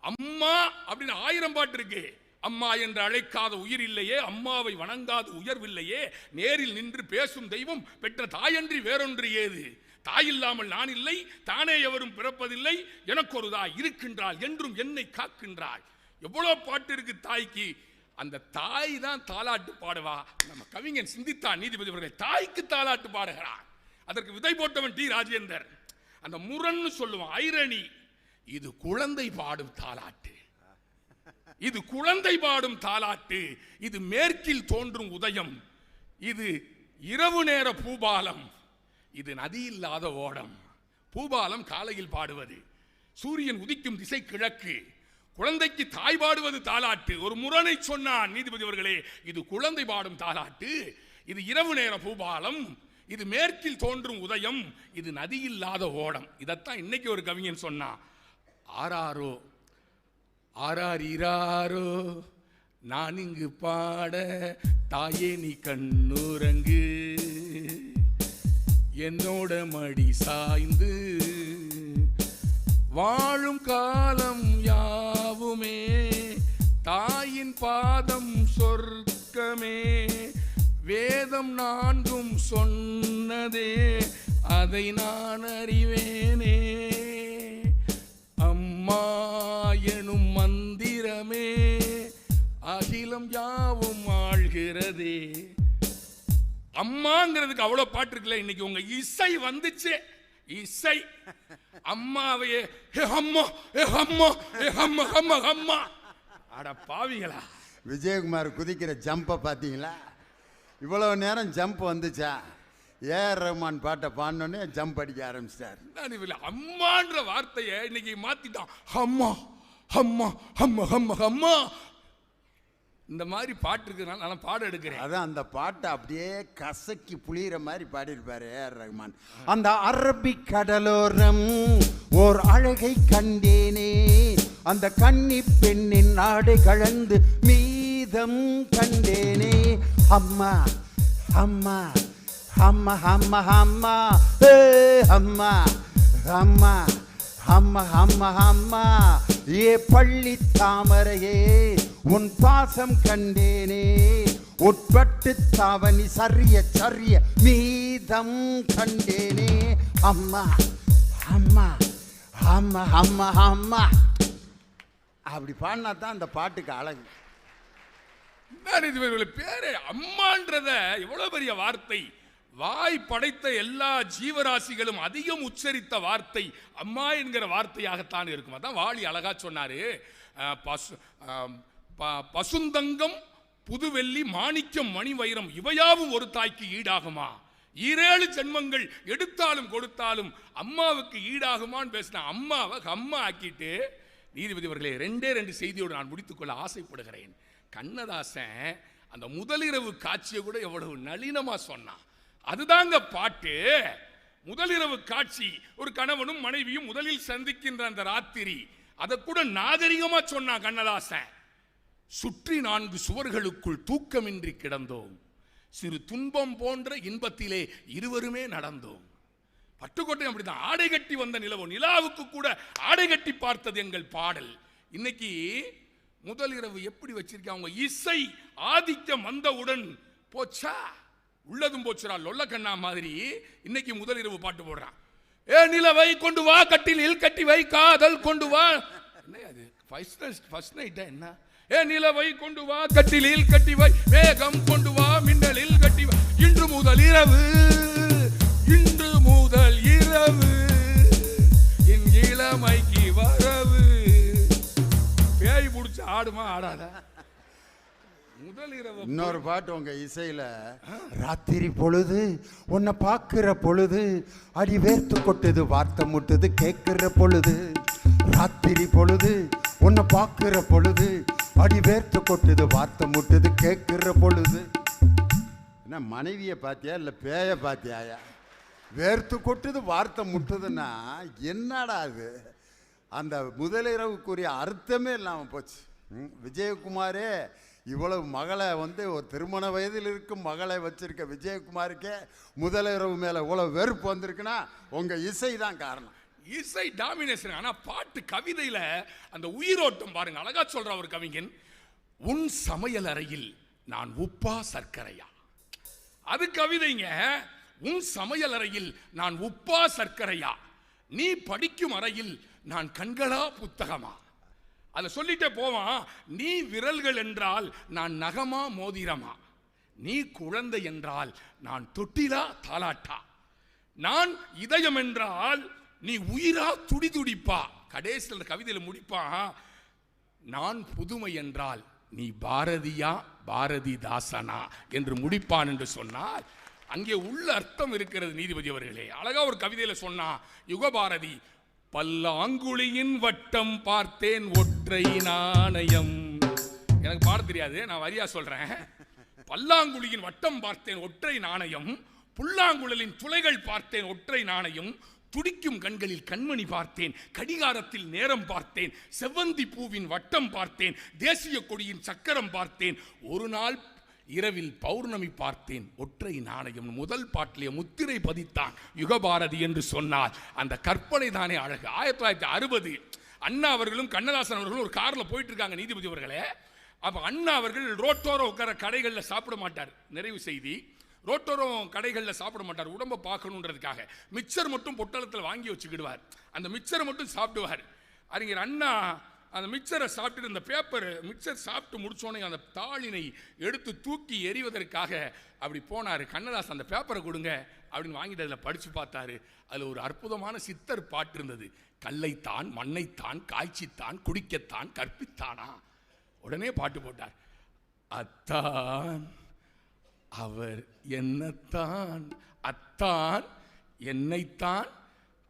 அம்மா அப்படின்னு 1000 பாட்டு இருக்கு. அம்மா என்று அழைக்காத உயிர் இல்லையே, அம்மாவை வணங்காத உயர்வில்லையே, நேரில் நின்று பேசும் தெய்வம் பெற்ற தாயன்றி வேறொன்று ஏது, தாய் இல்லாமல் நான் இல்லை, தானே எவரும் பிறப்பதில்லை, எனக்கு ஒரு தாய் இருக்கின்றாள் என்றும் என்னை காக்கின்றாள். எவ்வளவு பாட்டு இருக்கு தாய்க்கு. அந்த தாய் தான் தாலாட்டு பாடுவா. நம்ம கவிஞன் சிந்தித்தான் நீதிபதி அவர்கள் தாய்க்கு தாலாட்டு பாடுகிறார். அதற்கு விதை போட்டவன் டி ராஜேந்தர். அந்த முரண்னு சொல்லுவான், ஐரணி. இது குழந்தை பாடும் தாலாட்டு, இது குழந்தை பாடும் தாலாட்டு, இது மேற்கில் தோன்றும் உதயம், இது இரவு நேர பூபாலம், இது நதி இல்லாத ஓடம், பூபாலம் காலையில் பாடுவது, சூரியன் உதிக்கும் திசை கிழக்கு, குழந்தைக்கு தாய் பாடுவது தாலாட்டு. ஒரு முரணை சொன்னான் நீதிபதி அவர்களே, இது குழந்தை பாடும் தாலாட்டு, இது இரவு நேர பூபாலம், இது மேற்கில் தோன்றும் உதயம், இது நதி இல்லாத ஓடம். இதைத்தான் இன்னைக்கு ஒரு கவிஞன் சொன்னான். ஆராரோ ஆராரிராரோ நான் இங்கு பாட, தாயே நீ கண்ணுறங்கு, என்னோட மடி சாய்ந்து, வாழும் காலம் யாவுமே தாயின் பாதம் சொர்க்கமே, வேதம் நான்கும் சொன்னதே அதை நான் அறிவேனே, அம்மா எனும் மந்திரமே அகிலம் யாவும் ஆழ்கிறதே. அம்மாங்கிறதுக்கு அவ்வளவு பாட்டு இருக்குல்ல. இன்னைக்கு உங்க இசை வந்துச்சு, இசை அம்மாவையே அம்மா அம்மா அம்மா அம்மா அம்மா. அட பாவிகளா! விஜயகுமார் குதிக்கிற ஜம்பை பார்த்தீங்களா? இவ்வளவு நேரம் ஜம்ப் வந்துச்சா? ஏஆர் ரஹ்மான் பாட்டை பாடினோடனே ஜம்ப் அடிக்க ஆரம்பிச்சிட்டார். அம்மான்ற வார்த்தையை இன்னைக்கு மாத்திட்டான். அம்மா அம்மா அம்மா அம்மா அம்மா. இந்த மாதிரி பாட்டு இருக்கிறதுனால நான் பாடம் எடுக்கிறேன். அதான் அந்த பாட்டை அப்படியே கசக்கி புளிகிற மாதிரி பாடியிருப்பார் ஏஆர் ரஹ்மான். அந்த அரபிக் கடலோரம் ஓர் அழகை கண்டேனே, அந்த கன்னி பெண்ணின் நாடு கலந்து மீதம் கண்டேனே, அம்மா அம்மா அம்மா அம்மா அம்மா அம்மா அம்மா அம்மா அம்மா அம்மா. ஏ பள்ளி தாமரையே உன் பாசம் கண்டேனே, உட்பட்டு தாவணி சரிய சரிய மீதம் கண்டேனே, அம்மா அம்மா அம்மா அம்மா அம்மா. அப்படி பாடினா தான் அந்த பாட்டுக்கு அழகு. பேரு அம்மான்றத எவ்வளவு பெரிய வார்த்தை. வாய் படைத்த எல்லா ஜீவராசிகளும் அதிகம் உச்சரித்த வார்த்தை அம்மா என்கிற வார்த்தையாகத்தான் இருக்கும். அதான் வாலி அழகா சொன்னாரு, பசுந்தங்கம் புதுவெள்ளி மாணிக்கம் மணி வைரம் இவையாவும் ஒரு தாய்க்கு ஈடாகுமா, 7 ஜென்மங்கள் எடுத்தாலும் கொடுத்தாலும் அம்மாவுக்கு ஈடாகுமான்னு பேசின அம்மாவை அம்மா ஆக்கிட்டு. நீதிபதி அவர்களே, 2 செய்தியோடு நான் முடித்துக்கொள்ள ஆசைப்படுகிறேன். கண்ணதாசன் அந்த முதலிரவு காட்சியை கூட எவ்வளவு நளினமா சொன்னான். அதுதாங்க பாட்டு. முதலிரவு காட்சி, ஒரு கணவனும் மனைவியும் முதலில் சந்திக்கின்ற அந்த ராத்திரி, அதை கூட நாகரிகமா சொன்னான் கண்ணதாசன். சுற்றி 4 சுவர்களுக்குள் தூக்கமின்றி கிடந்தோம், சிறு துன்பம் போன்ற இன்பத்திலே இருவருமே நடந்தோம். பட்டுக்கோட்டை அப்படிதான். ஆடை கட்டி வந்த நிலவோ, நிலாவுக்கு கூட ஆடை கட்டி பார்த்தது எங்கள் பாடல். இன்னைக்கு முதலிரவு எப்படி வச்சிருக்காங்க? இசை ஆதிக்கம் வந்தவுடன் போச்சா, உள்ளதும் போச்சுரா லொல்ல கண்ணா மாதிரி. இன்னைக்கு முதலிரவு பாட்டு போடுறான். ஏ நிலவை கொண்டு வா, கட்டிலில் கட்டி வை, காதல் கொண்டு வா. என்ன அது ஃபர்ஸ்ட் நைட்டா என்ன? ஏ நிலவை கொண்டு வா, கட்டிலில் கட்டி வை, மேகம் கொண்டு வா, மின்னலில் கட்டி வை, இன்று முதல் இரவு, இன்று முதல் இரவு, என் இளமைக்கு வரவு. பேய் பிடிச்ச ஆடுமா ஆடாதா? முதலிரவு. இன்னொரு பாட்டு உங்க இசையில, ராத்திரி பொழுது உன்னை பார்க்கிற பொழுது அடி வேர்த்து கொட்டுது, வார்த்தை முட்டுது கேட்கிற பொழுது, ராத்திரி பொழுது உன்னை பார்க்கிற பொழுது அடி வேர்த்து கொட்டுது, வார்த்தை முட்டுது கேட்கிற பொழுது. என்ன மனைவியை பார்த்தியா இல்லை பேய பார்த்தியாயா? வேர்த்து கொட்டுது வார்த்தை முட்டுதுன்னா என்னடா அது? அந்த முதலிரவுக்குரிய அர்த்தமே இல்லாமல் போச்சு. விஜயகுமாரே இவ்வளவு மகளை ஒரு திருமண வயதில் இருக்கும் மகளை வச்சிருக்க விஜயகுமாருக்கே முதலிரவு மேலே இவ்வளவு வெறுப்பு வந்திருக்குன்னா உங்கள் இசை தான் காரணம். இசை டாமினேஷன். ஆனால் பாட்டு கவிதையில் அந்த உயிரோட்டம் பாருங்க, அழகா சொல்ற ஒரு கவிஞன். உன் சமையல் அறையில் நான் உப்பா சர்க்கரையா, அது கவிதைங்க. உன் சமையல் அறையில் நான் உப்பா சர்க்கரையா, நீ படிக்கும் அறையில் நான் கண்களா புத்தகமா. அதை சொல்லிட்டே போவான். நீ விரல்கள் என்றால் நான் நகமா மோதிரமா, நீ குழந்தை என்றால் நான் தொட்டிலா தாலாட்டா, நான் இதயம் என்றால் நீ உயிரா துடி துடிப்பா. கடைசியில் கவிதையில் முடிப்பான், நான் புதுமை என்றால் நீ பாரதியா பாரதிதாசனா என்று முடிப்பான் என்று சொன்னால் அங்கே உள்ள அர்த்தம் இருக்கிறது நீதிபதி அவர்களே. அழகா ஒரு கவிதையில சொன்னா யுகபாரதி, பல்லாங்குழியின் வட்டம் பார்த்தேன் ஒற்றை நாணயம். எனக்கு பாட தெரியாது, நான் வரியா சொல்றேன். பல்லாங்குழியின் வட்டம் பார்த்தேன் ஒற்றை நாணயம், புல்லாங்குழலின் துளைகள் பார்த்தேன் ஒற்றை நாணயம், துடிக்கும் கண்களில் கண்மணி பார்த்தேன், கடிகாரத்தில் நேரம் பார்த்தேன், செவ்வந்தி பூவின் வட்டம் பார்த்தேன், தேசிய கொடியின் சக்கரம் பார்த்தேன், ஒரு நாள் இரவில் பௌர்ணமி பார்த்தேன் ஒற்றை நாணயம். முதல் பாட்டிலே முத்திரை பதித்தான் யுகபாரதி என்று சொன்னார். அந்த கற்பனை தானே அழகு. 1960 அண்ணா அவர்களும் கண்ணதாசன் அவர்களும் ஒரு கார்ல போயிட்டு இருக்காங்க நீதிபதி அவர்களே. அப்ப அண்ணா அவர்கள் ரோட்டோரம் உட்கார கடைகளில் சாப்பிட மாட்டார். நிறைவு செய்தி, ரோட்டோரம் கடைகளில் சாப்பிட மாட்டார், உடம்பை பார்க்கணுன்றதுக்காக. மிக்சர் மட்டும் பொட்டலத்தில் வாங்கி வச்சுக்கிடுவார். அந்த மிக்சரை மட்டும் சாப்பிடுவார். அறிஞர் அண்ணா அந்த மிக்சரை சாப்பிட்டு இந்த பேப்பர் மிக்சர் சாப்பிட்டு முடிச்சோன்னே அந்த தாளினை எடுத்து தூக்கி எறிவதற்காக அப்படி போனார். கண்ணதாசன் அந்த பேப்பரை கொடுங்க அப்படின்னு வாங்கிட்டு அதில் படித்து பார்த்தாரு. அதில் ஒரு அற்புதமான சித்தர் பாட்டு இருந்தது. கல்லைத்தான் மண்ணைத்தான் காய்ச்சித்தான் குடிக்கத்தான் கற்பித்தானா. உடனே பாட்டு போட்டார். அத்தான் அவர் என்னத்தான், அத்தான் என்னைத்தான்,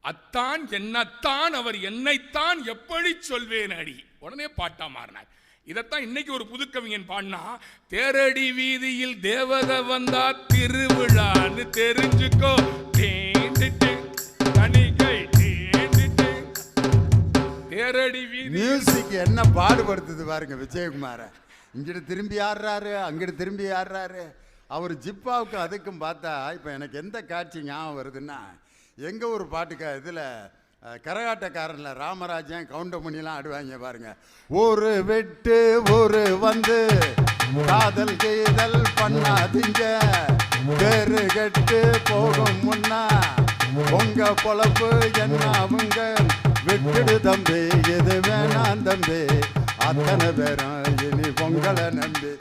அத்தான் என்னத்தான் அவர் என்னைத்தான் எப்படி சொல்வேன் அடி. உடனே பாட்டா மாறினார். இதைத்தான் இன்னைக்கு ஒரு புதுக்கவிஞன் பாடினா, தேரடி வீதியில் தேவதை வந்தா திருவிழான்னு தெரிஞ்சுக்கோ, தேரடி வீதி. மியூசிக் என்ன பாடுபடுத்துது பாருங்க விஜயகுமார. இங்கிட்டு திரும்பி ஆடுறாரு, அங்கிட்டு திரும்பி ஆடுறாரு. அவர் ஜிப்பாவுக்கும் அதுக்கும் பார்த்தா இப்போ எனக்கு எந்த காட்சி ஞாபகம் வருதுன்னா, எங்கள் ஒரு பாட்டுக்க இதில் கரகாட்டக்காரனில் ராமராஜன் கவுண்டமணிலாம் ஆடுவாங்க பாருங்க. ஒரு வெட்டு ஒரு வந்து காதல் கீதல் பண்ணாதீங்க, பேரு கெட்டு போகும் முன்னா உங்க பொழப்பு என்ன அவங்க விட்டுடு தம்பி, எது வேணாம் தம்பி, அத்தனை பேரும் இனி பொங்கலை நம்பி.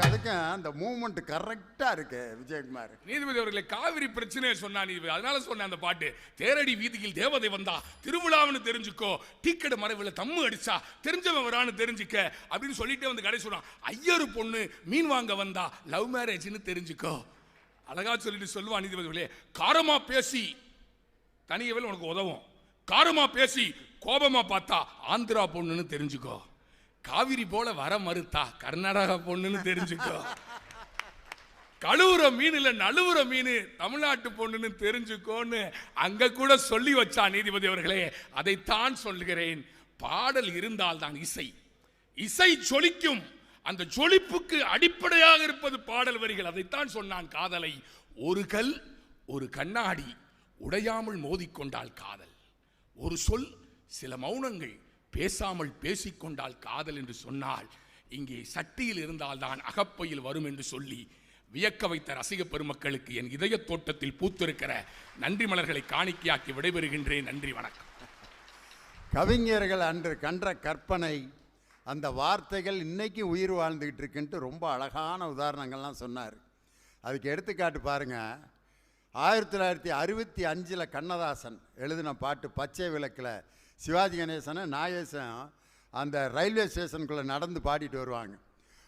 அதுக்கு அந்த மூவ்மெண்ட் கரெக்டா இருக்கு விஜயகுமார். நீதிபதி அவர்களை காவிரி பிரச்சனையை சொன்னா நீதிபதி, அதனால சொன்ன அந்த பாட்டு, தேரடி வீதியில் தேவதை வந்தா திருவிழான்னு தெரிஞ்சுக்கோ, டீக்கடை மரவில் தம்மு அடிச்சா தெரிஞ்சவன் வரான்னு தெரிஞ்சுக்க அப்படின்னு சொல்லிட்டே வந்து கடை சொல்றான். ஐயரு பொண்ணு மீன் வாங்க வந்தா லவ் மேரேஜ்னு தெரிஞ்சுக்கோ. அழகா சொல்லிட்டு சொல்லுவான் நீதிபதிகளே, காரமா பேசி தனியவில் உனக்கு உதவும், காரமா பேசி கோபமா பார்த்தா ஆந்திரா பொண்ணுன்னு தெரிஞ்சுக்கோ, காவிரி போல வர மறுத்தா கர்நாடகா பொண்ணுன்னு தெரிஞ்சுக்கோ, கழுவுற மீன்ல நழுவுற மீன் தமிழ்நாட்டு பொண்ணுன்னு தெரிஞ்சுக்கோன்னு அங்க கூட சொல்லி வச்சா நீதிபதி அவர்களே. அதைத்தான் சொல்கிறேன், பாடல் இருந்தால் தான் இசை, இசை ஜொலிக்கும். அந்த ஜொலிப்புக்கு அடிப்படையாக இருப்பது பாடல் வரிகள். அதைத்தான் சொன்னான், காதலை ஒரு கல் ஒரு கண்ணாடி உடையாமல் மோதிக்கொண்டால் காதல், ஒரு சொல் சில மௌனங்கள் பேசாமல் பேசிக்கொண்டால் காதல் என்று சொன்னால், இங்கே சட்டியில் இருந்தால்தான் அகப்பையில் வரும் என்று சொல்லி வியக்க வைத்த ரசிக பெருமக்களுக்கு என் இதய தோட்டத்தில் பூத்திருக்கிற நன்றி மலர்களை காணிக்கையாக்கி விடைபெறுகின்றேன். நன்றி, வணக்கம். கவிஞர்கள் அன்று கன்ற கற்பனை, அந்த வார்த்தைகள் இன்னைக்கு உயிர் வாழ்ந்துகிட்டு இருக்குன்ட்டு ரொம்ப அழகான உதாரணங்கள்லாம் சொன்னார். அதுக்கு எடுத்துக்காட்டு பாருங்க. 1965 கண்ணதாசன் எழுதின பாட்டு பச்சை விளக்கில் சிவாஜி கணேசனை நாகேசன் அந்த ரயில்வே ஸ்டேஷனுக்குள்ளே நடந்து பாடிட்டு வருவாங்க.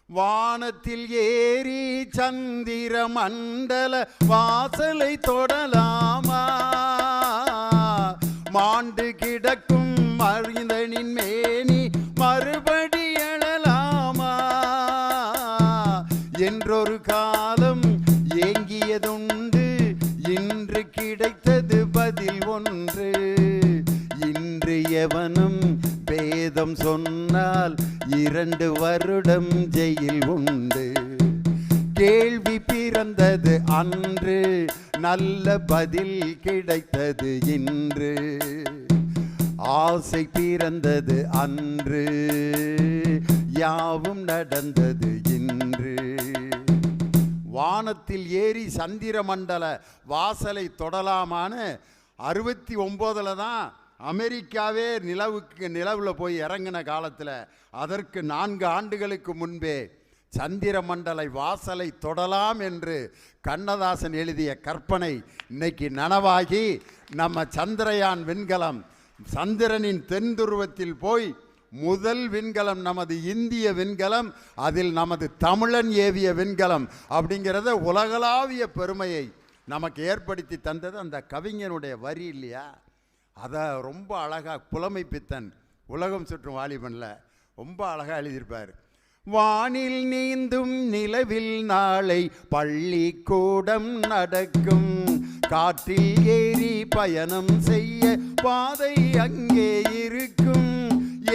வானத்தில் ஏறி சந்திர மண்டல வாசலை தொடலாமா, மாண்டு கிடக்கும் மனிதனின் மேனி மறுபடி எழலாமா, என்றொரு காலம் ஏங்கியதுண்டு, இன்று கிடைத்தது பதில் ஒன்று, இன்று எவனும் பேதம் சொன்னால் 2 வருடம் ஜெயில் உண்டு, கேள்வி பிறந்தது அன்று, நல்ல பதில் கிடைத்தது இன்று, ஆசை பிறந்தது அன்று, யாவும் நடந்தது இன்று. வானத்தில் ஏறி சந்திர மண்டல வாசலை தொடலாமான்னு 69 தான் அமெரிக்காவே நிலவில் போய் இறங்கின காலத்தில், அதற்கு 4 ஆண்டுகளுக்கு முன்பே சந்திர மண்டல வாசலை தொடலாம் என்று கண்ணதாசன் எழுதிய கற்பனை இன்னைக்கு நனவாகி, நம்ம சந்திரயான் விண்கலம் சந்திரனின் தென் துருவத்தில் போய் முதல் விண்கலம் நமது இந்திய விண்கலம், அதில் நமது தமிழன் ஏவிய விண்கலம் அப்படிங்கிறத உலகளாவிய பெருமையை நமக்கு ஏற்படுத்தி தந்தது அந்த கவிஞனுடைய வரி இல்லையா? அதை ரொம்ப அழகாக புலமை பித்தன் உலகம் சுற்றும் வாலிபனில் ரொம்ப அழகாக எழுதியிருப்பார். வானில் நீந்தும் நிலவில் நாளை பள்ளிக்கூடம் நடக்கும், காற்றில் ஏறி பயணம் செய்ய பாதை அங்கே இருக்கும்,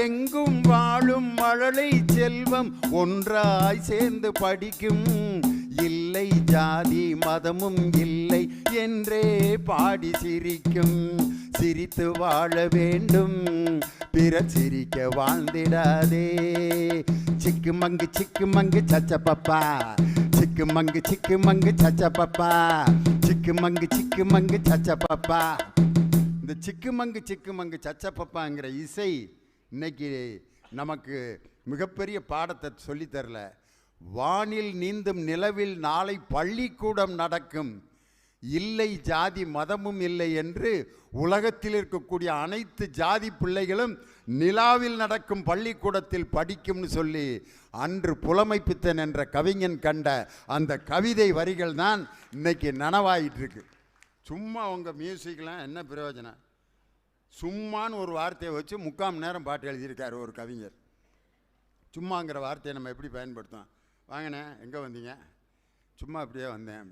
எங்கும் வாழும் மழலை செல்வம் ஒன்றாய் சேர்ந்து படிக்கும், இல்லை ஜாதி மதமும் இல்லை என்றே பாடி சிரிக்கும், சிரித்து வாழ வேண்டும் பிற சிரிக்க வாழ்ந்திடாதே, சிக்கு மங்கு சச்ச பப்பா, சிக்கு மங்கு சச்ச பப்பா, சிக்கு மங்கு சச்ச பப்பா. இந்த சிக்கு மங்கு சச்ச பப்பாங்கிற இசை இன்னைக்கு நமக்கு மிகப்பெரிய பாடத்தை சொல்லித்தரல. வானில் நீந்தும் நிலவில் நாளை பள்ளிக்கூடம் நடக்கும், இல்லை ஜாதி மதமும் இல்லை என்று உலகத்தில் இருக்கக்கூடிய அனைத்து ஜாதி பிள்ளைகளும் நிலாவில் நடக்கும் பள்ளிக்கூடத்தில் படிக்கும்னு சொல்லி அன்று புலமை பித்தன் என்ற கவிஞன் கண்ட அந்த கவிதை வரிகள் தான் இன்னைக்கு நனவாயிட்டு இருக்கு. சும்மா உங்கள் மியூசிக்லாம் என்ன பிரயோஜனம்? சும்மான்னு ஒரு வார்த்தையை வச்சு 3/4 மணி நேரம் பாட்டு எழுதியிருக்காரு ஒரு கவிஞர். சும்மாங்கிற வார்த்தையை நம்ம எப்படி பயன்படுத்தோம்? வாங்கினே, எங்கே வந்தீங்க? சும்மா அப்படியே வந்தேன்.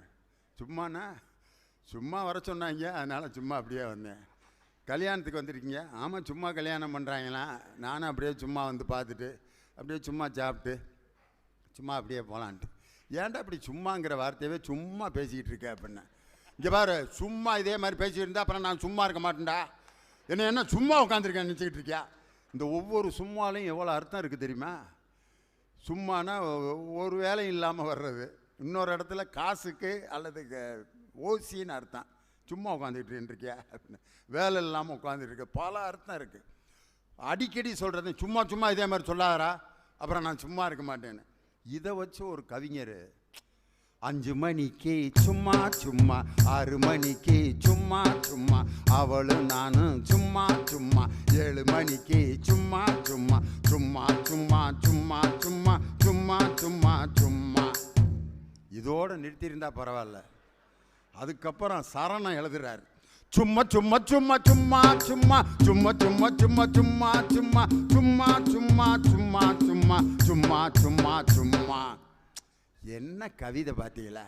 சும்மாண்ணா சும்மா வர சொன்னாங்க, அதனால் சும்மா அப்படியே வந்தேன். கல்யாணத்துக்கு வந்துருக்கீங்க? ஆமாம், சும்மா கல்யாணம் பண்ணுறாங்களாம், நானும் அப்படியே சும்மா வந்து பார்த்துட்டு அப்படியே சும்மா சாப்பிட்டு சும்மா அப்படியே போகலான்ட்டு. ஏன்டா அப்படி சும்மாங்கிற வார்த்தையவே சும்மா பேசிக்கிட்டு இருக்கேன் அப்படின்னா, இங்கே பாரு, சும்மா இதே மாதிரி பேசிக்கிட்டு இருந்தால் அப்புறம் நான் சும்மா இருக்க மாட்டேன்டா, என்ன சும்மா உட்காந்துருக்கேன் நினச்சிக்கிட்டு இருக்கியா? இந்த ஒவ்வொரு சும்மாலையும் எவ்வளோ அர்த்தம் இருக்குது தெரியுமா? சும்மானா ஒரு வேலையும் இல்லாமல் வர்றது, இன்னொரு இடத்துல காசுக்கு அல்லது ஓசின்னு அர்த்தம். சும்மா உட்காந்துக்கிட்டு இருக்கியா அப்படின்னு, வேலை இல்லாமல் உட்காந்துருக்கு, பல அர்த்தம் இருக்குது. அடிக்கடி சொல்கிறது சும்மா சும்மா இதே மாதிரி சொல்லாதரா, அப்புறம் நான் சும்மா இருக்க மாட்டேன்னு. இதை வச்சு ஒரு கவிஞர் 5 மணிக்கு சும்மா சும்மா, 6 மணிக்கு சும்மா சும்மா, அவளும் நானும் சும்மா சும்மா, 7 மணிக்கு சும்மா சும்மா, சும்மா சும்மா சும்மா சும்மா சும்மா சும்மா சும்மா. இதோடு நிறுத்தியிருந்தா பரவாயில்ல. அதுக்கப்புறம் சரணம் எழுதுறாரு, சும்மா சும்மா சும்மா சும்மா சும்மா சும்மா சும்மா சும்மா சும்மா சும்மா சும்மா சும்மா சும்மா சும்மா சும்மா சும்மா சும்மா. என்ன கவிதை பார்த்தீங்களா?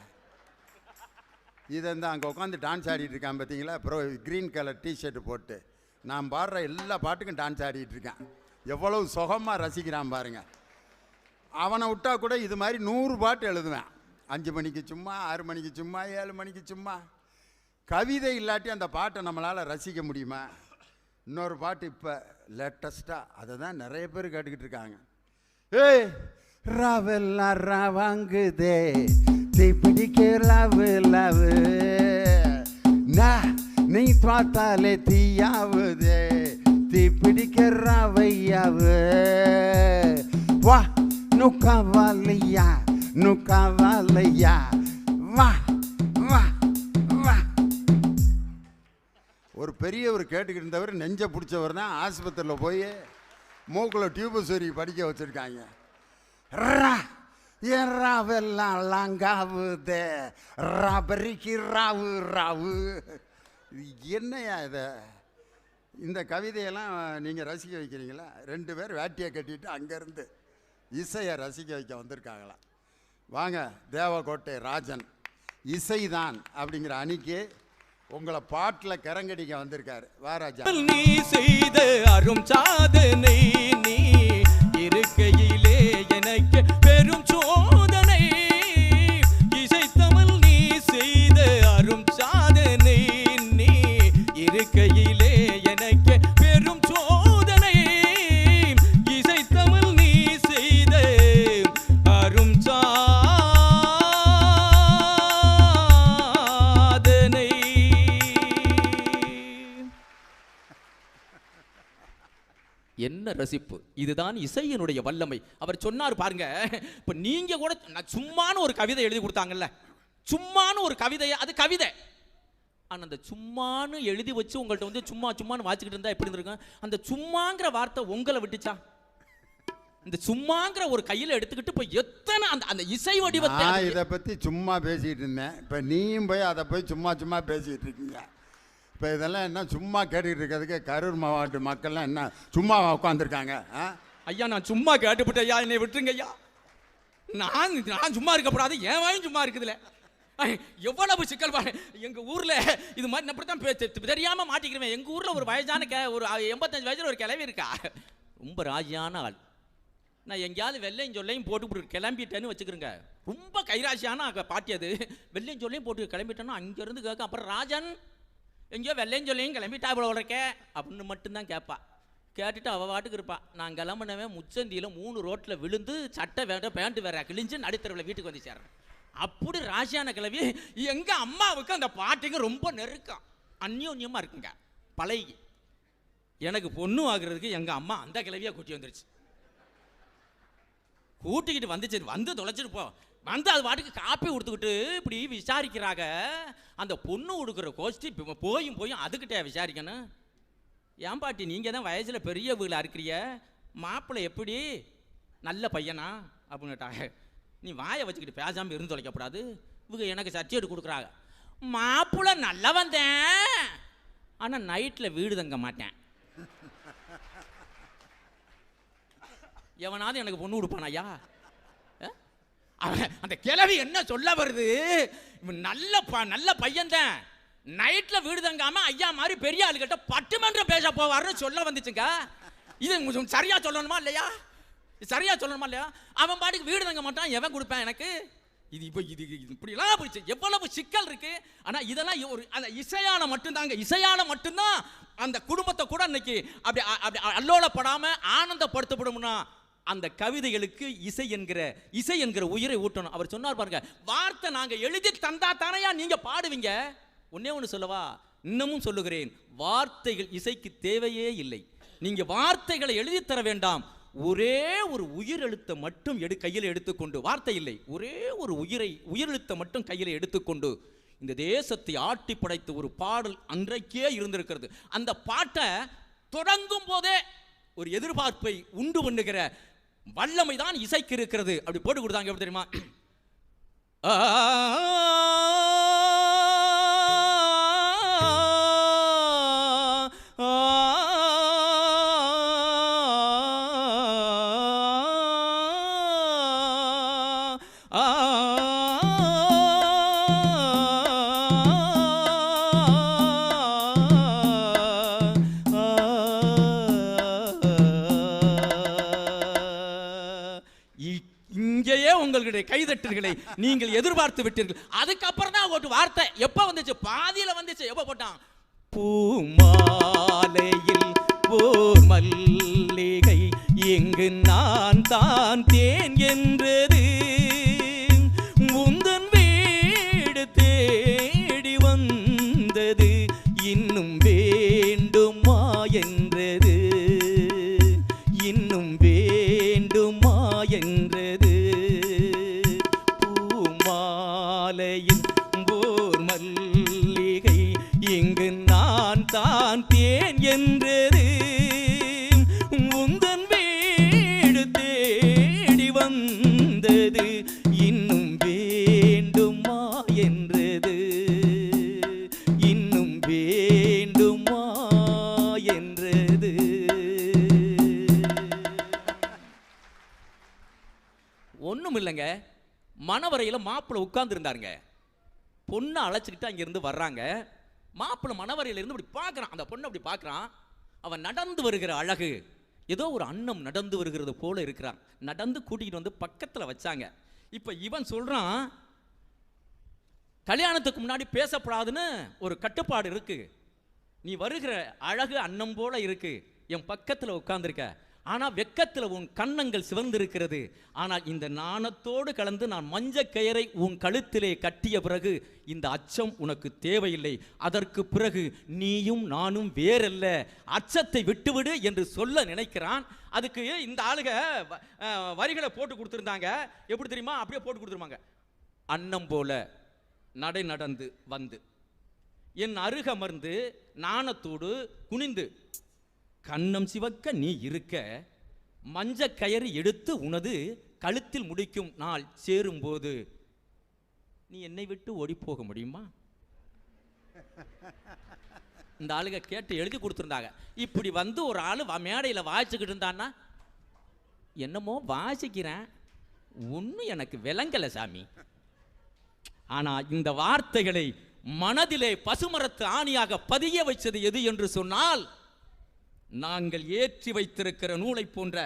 இதை இந்த அங்கே உட்காந்து டான்ஸ் ஆடிட்டு இருக்கான் பார்த்தீங்களா? அப்புறம் க்ரீன் கலர் டிஷர்ட்டு போட்டு நான் பாடுற எல்லா பாட்டுக்கும் டான்ஸ் ஆடிட்டு இருக்கேன். எவ்வளவு சுகமாக ரசிக்கிறான் பாருங்க. அவனை விட்டா கூட இது மாதிரி 100 பாட்டு எழுதுவேன். 5 மணிக்கு சும்மா, 6 மணிக்கு சும்மா, 7 மணிக்கு சும்மா. கவிதை இல்லாட்டி அந்த பாட்டை நம்மளால் ரசிக்க முடியுமா? இன்னொரு பாட்டு இப்போ லேட்டஸ்ட்டாக அதை தான் நிறைய பேர் கேட்டுக்கிட்டு இருக்காங்க. ஏய் ராவெல்லாம் ராவாங்குதே, தீப்பிடிக்க லவு லவு, நீ பார்த்தாலே தீயாவுதே, தீப்பிடிக்க ராவையாவு, வா நுக்காவாலையா நுக்காவாலையா, வா வா வா. ஒரு பெரியவர் கேட்டுக்கிட்டு இருந்தவர், நெஞ்ச பிடிச்சவர் தான் ஆஸ்பத்திரியில் போய் மூக்கில் டியூபஸ்வரி படிக்க வச்சுருக்காங்க. ராவெல்லாம் லாங்காவுதே, ராபரிக்கு ராவு ராவு. என்னையா இதை? இந்த கவிதையெல்லாம் நீங்கள் ரசிக்க வைக்கிறீங்களா? 2 பேர் வேட்டியை கட்டிட்டு அங்கேருந்து இசையை ரசிக்க வைக்க வந்திருக்காங்களா? வாங்க, தேவகோட்டை ராஜன் இசைதான் அப்படிங்கிற அணிக்கு உங்களை பாட்டில் கரங்கடிக்க வந்திருக்காரு. வாராஜா. நீ செய்த அரும் சாதனை, நீ இருக்கையிலே எனக்கு பெரும் சோதனை, இசைத்தமிழ் நீ செய்த அரும் சாதனை, நீ இருக்கையிலே எனக்கு பெரும் சோதனை, இசைத்தமிழ் நீ செய்த அரும் சாதனை. என்ன ரசிப்பு! இதுதான் இசையினுடைய வல்லமை. அவர் சொன்னார் பாருங்க, இப்ப நீங்க கூட சும்மானு ஒரு கவிதை எழுதி கொடுத்தாங்கல்ல, சும்மானு ஒரு கவிதை, அது கவிதை. ஆனா அந்த சும்மானு எழுதி வச்சு உங்கள்ட்ட வந்து சும்மா சும்மானு வாசிக்கிட்டு இருந்தா எப்படி இருந்திருக்கும்? அந்த சும்மாங்கிற வார்த்தை உங்களை விட்டுச்சா? இந்த சும்மாங்கிற ஒரு கையில் எடுத்துக்கிட்டு போய் எத்தனை அந்த அந்த இசை வடிவத்தை நான் இதை பற்றி சும்மா பேசிகிட்டு இருந்தேன். இப்போ நீயும் போய் அதை போய் சும்மா சும்மா பேசிகிட்டு இருக்கீங்க. இப்போ இதெல்லாம் என்ன சும்மா கேட்டுக்கிட்டு இருக்கிறதுக்கு கரூர் மாவட்ட மக்கள்லாம் என்ன சும்மா உட்காந்துருக்காங்க? ஐயா நான் சும்மா கேட்டுப்பட்ட ஐயா, என்னை விட்டுருங்க ஐயா. நான் சும்மா இருக்கக்கூடாது, என் வாயும் சும்மா இருக்குதுல்ல. எவ்வளவு சிக்கல் பாரு. எங்க ஊர்ல இது மாதிரி அப்படித்தான் தெரியாம மாட்டிக்கிறேன். எங்க ஊர்ல ஒரு வயசான ஒரு 85 வயசுல ஒரு கிளவி இருக்கா, ரொம்ப ராஜியான ஆள். நான் எங்கேயாவது வெள்ளையும் சொல்லையும் போட்டு கிளம்பிட்டேன்னு வச்சுக்கிறேங்க. ரொம்ப கைராசியான பாட்டி அது. வெள்ளையும் சொல்லையும் போட்டு கிளம்பிட்டேன்னா அங்கேருந்து கேட்க, அப்புறம் ராஜன் எங்கேயோ வெள்ளையும் சொல்லையும் கிளம்பிட்டா இவ்வளோ உழைக்க அப்படின்னு மட்டும்தான் கேட்பா. கேட்டுட்டு அவள் பாட்டுக்கு இருப்பா. நான் கிளம்புனவே முச்சந்தியில் 3 ரோட்டில் விழுந்து சட்டை வேண்டாம் பேண்ட் வேற கிழிஞ்சு நடுத்தரவில் வீட்டுக்கு வந்து சேர்றேன். அப்படி ராசியான கிளவி. எங்கள் அம்மாவுக்கு அந்த பாட்டுக்கு ரொம்ப நெருக்கம், அந்யோன்யமாக இருக்குங்க, பழகி. எனக்கு பொண்ணு ஆகுறதுக்கு எங்கள் அம்மா அந்த கிளவியாக கூட்டி வந்துருச்சு. கூட்டிக்கிட்டு வந்துச்சு, வந்து தொலைச்சிட்டு போ வந்து அது பாட்டுக்கு காப்பி கொடுத்துக்கிட்டு இப்படி விசாரிக்கிறாங்க. அந்த பொண்ணு கொடுக்குற கோஷ்டி போயும் அதுக்கிட்ட விசாரிக்கணும். ஏன் பாட்டி நீங்கள் தான் வயசில் பெரிய வீட்டில் இருக்கிறிய, மாப்பிள்ளை எப்படி நல்ல பையனா அப்படின்னுட்டாங்க. நீ வாயை வச்சுக்கிட்டு பேசாமல் இருந்து தொலைக்கப்படாது. இவங்க எனக்கு சர்டிஃபிகேட் கொடுக்குறாங்க. மாப்பிள்ளை நல்லா வந்தேன், ஆனால் நைட்டில் வீடு தங்க மாட்டேன். எவனாவது எனக்கு பொண்ணு கொடுப்பானா ஐயா? அந்த கிழவி என்ன சொல்ல வருது, நல்ல பையன்தான், நைட்ல வீடு தங்காம ஐயா மாதிரி பெரிய ஆளுகிட்ட பட்டுமன்றம் பேச போவாருன்னு சொல்ல வந்துச்சுங்க. இது சரியா சொல்லணுமா இல்லையா? சரியா சொல்லணுமா இல்லையா? அவன் பாட்டுக்கு வீடு தங்க மாட்டான், எவன் கொடுப்பேன் எனக்கு? இது இப்போ இது இப்படிலாம் போயிடுச்சு. எவ்வளவு சிக்கல் இருக்கு. ஆனா இதெல்லாம் ஒரு அந்த இசையால மட்டும்தாங்க, இசையால மட்டும்தான் அந்த குடும்பத்தை கூட இன்னைக்கு அப்படி அப்படி அல்லோலப்படாம ஆனந்தப்படுத்தப்படும்னா அந்த கவிதைகளுக்கு இசை என்கிற உயிரை ஊட்டணும். அவர் சொன்னார் பாருங்க, வார்த்தை நாங்க எழுதி தந்தா தானையா நீங்க பாடுவீங்க. ஒன்னே ஒன்று சொல்லவா, இன்னமும் சொல்லுகிறேன், வார்த்தைகள் இசைக்கு தேவையே இல்லை. நீங்க வார்த்தைகளை எழுதி தர வேண்டாம். ஒரே ஒரு உயிரெழுத்தை மட்டும் கையில் எடுத்துக்கொண்டு, வார்த்தை இல்லை, ஒரே ஒரு உயிரெழுத்தை மட்டும் கையில் எடுத்துக்கொண்டு இந்த தேசத்தை ஆட்டி படைத்த ஒரு பாடல் அன்றைக்கே இருந்திருக்கிறது. அந்த பாட்டை தொடங்கும் போதே ஒரு எதிர்பார்ப்பை உண்டு பண்ணுகிற வல்லமை தான் இசைக்கு இருக்கிறது. அப்படி போட்டு கொடுத்தாங்க. எப்படி தெரியுமா? இங்கேயே உங்களுடைய கைதட்டல்களை நீங்கள் எதிர்பார்த்து விட்டீர்கள். அதுக்கப்புறம் தான் ஒரு வார்த்தை எப்ப வந்துச்சு, பாதியில வந்துச்சு. எப்ப போட்டான்? பூமாலையில் ஓர் மல்லிகை எங்கு நான் தான் தேன் என்றது, முந்தன் வீடு தேடி வந்தது, இன்னும் வேண்டுமா என்றது, இன்னும் வேண்டுமா என்றது. பூமாலையில் ஓர் மல்லிகை இங்கு நான் தான் தேன் என்றது, உந்தன் வீடு தேடி வந்தது, இன்னும் வேண்டுமா என்றது, இன்னும் வேண்டுமா என்றது. ஒன்றும் இல்லைங்க, மணவரையில் மாப்பிள்ளை உட்கார்ந்து இருந்தாருங்க. பொண்ணை அழைச்சிக்கிட்டு அங்கிருந்து வர்றாங்க. மாப்பிள்ளை மணவரையிலிருந்து இப்படி பார்க்குறான், அந்த பொண்ணை அப்படி பார்க்குறான். அவன் நடந்து வருகிற அழகு ஏதோ ஒரு அன்னம் நடந்து வருகிறது போல இருக்கிறான். நடந்து கூட்டிகிட்டு வந்து பக்கத்தில் வச்சாங்க. இப்போ இவன் சொல்கிறான், கல்யாணத்துக்கு முன்னாடி பேசப்படாதுன்னு ஒரு கட்டுப்பாடு இருக்கு. நீ வருகிற அழகு அன்னம் போல இருக்கு, என் பக்கத்தில் உட்கார்ந்துருக்க, ஆனால் வெக்கத்தில் உன் கன்னங்கள் சிவந்திருக்கிறது. ஆனால் இந்த நாணத்தோடு கலந்து நான் மஞ்சள் கயிறை உன் கழுத்திலே கட்டிய பிறகு இந்த அச்சம் உனக்கு தேவையில்லை. அதற்கு பிறகு நீயும் நானும் வேறல்ல, அச்சத்தை விட்டுவிடு என்று சொல்ல நினைக்கிறான். அதுக்கு இந்த ஆளுக வரிகளை போட்டு கொடுத்துருந்தாங்க. எப்படி தெரியுமா? அப்படியே போட்டு கொடுத்துருவாங்க. அன்னம் போல நடை நடந்து வந்து என் அருகமர்ந்து நாணத்தோடு குனிந்து கண்ணம் சிவக்க நீ இருக்க, மஞ்ச கயிறு எடுத்து உனது கழுத்தில் முடிக்கும் நாள் சேரும்போது நீ என்னை விட்டு ஓடி போக முடியுமா? இந்த ஆளுங்க கேட்டு எழுதி கொடுத்துருந்தாங்க. இப்படி வந்து ஒரு ஆள் மேடையில் வாசிச்சுக்கிட்டு இருந்தான்னா, என்னமோ வாசிக்கிறேன், ஒன்றும் எனக்கு விளங்கலை சாமி. ஆனால் இந்த வார்த்தைகளை மனதிலே பசுமரத்து ஆணியாக பதிய வைத்தது எது என்று சொன்னால், நாங்கள் ஏற்றி வைத்திருக்கிற நூலை போன்ற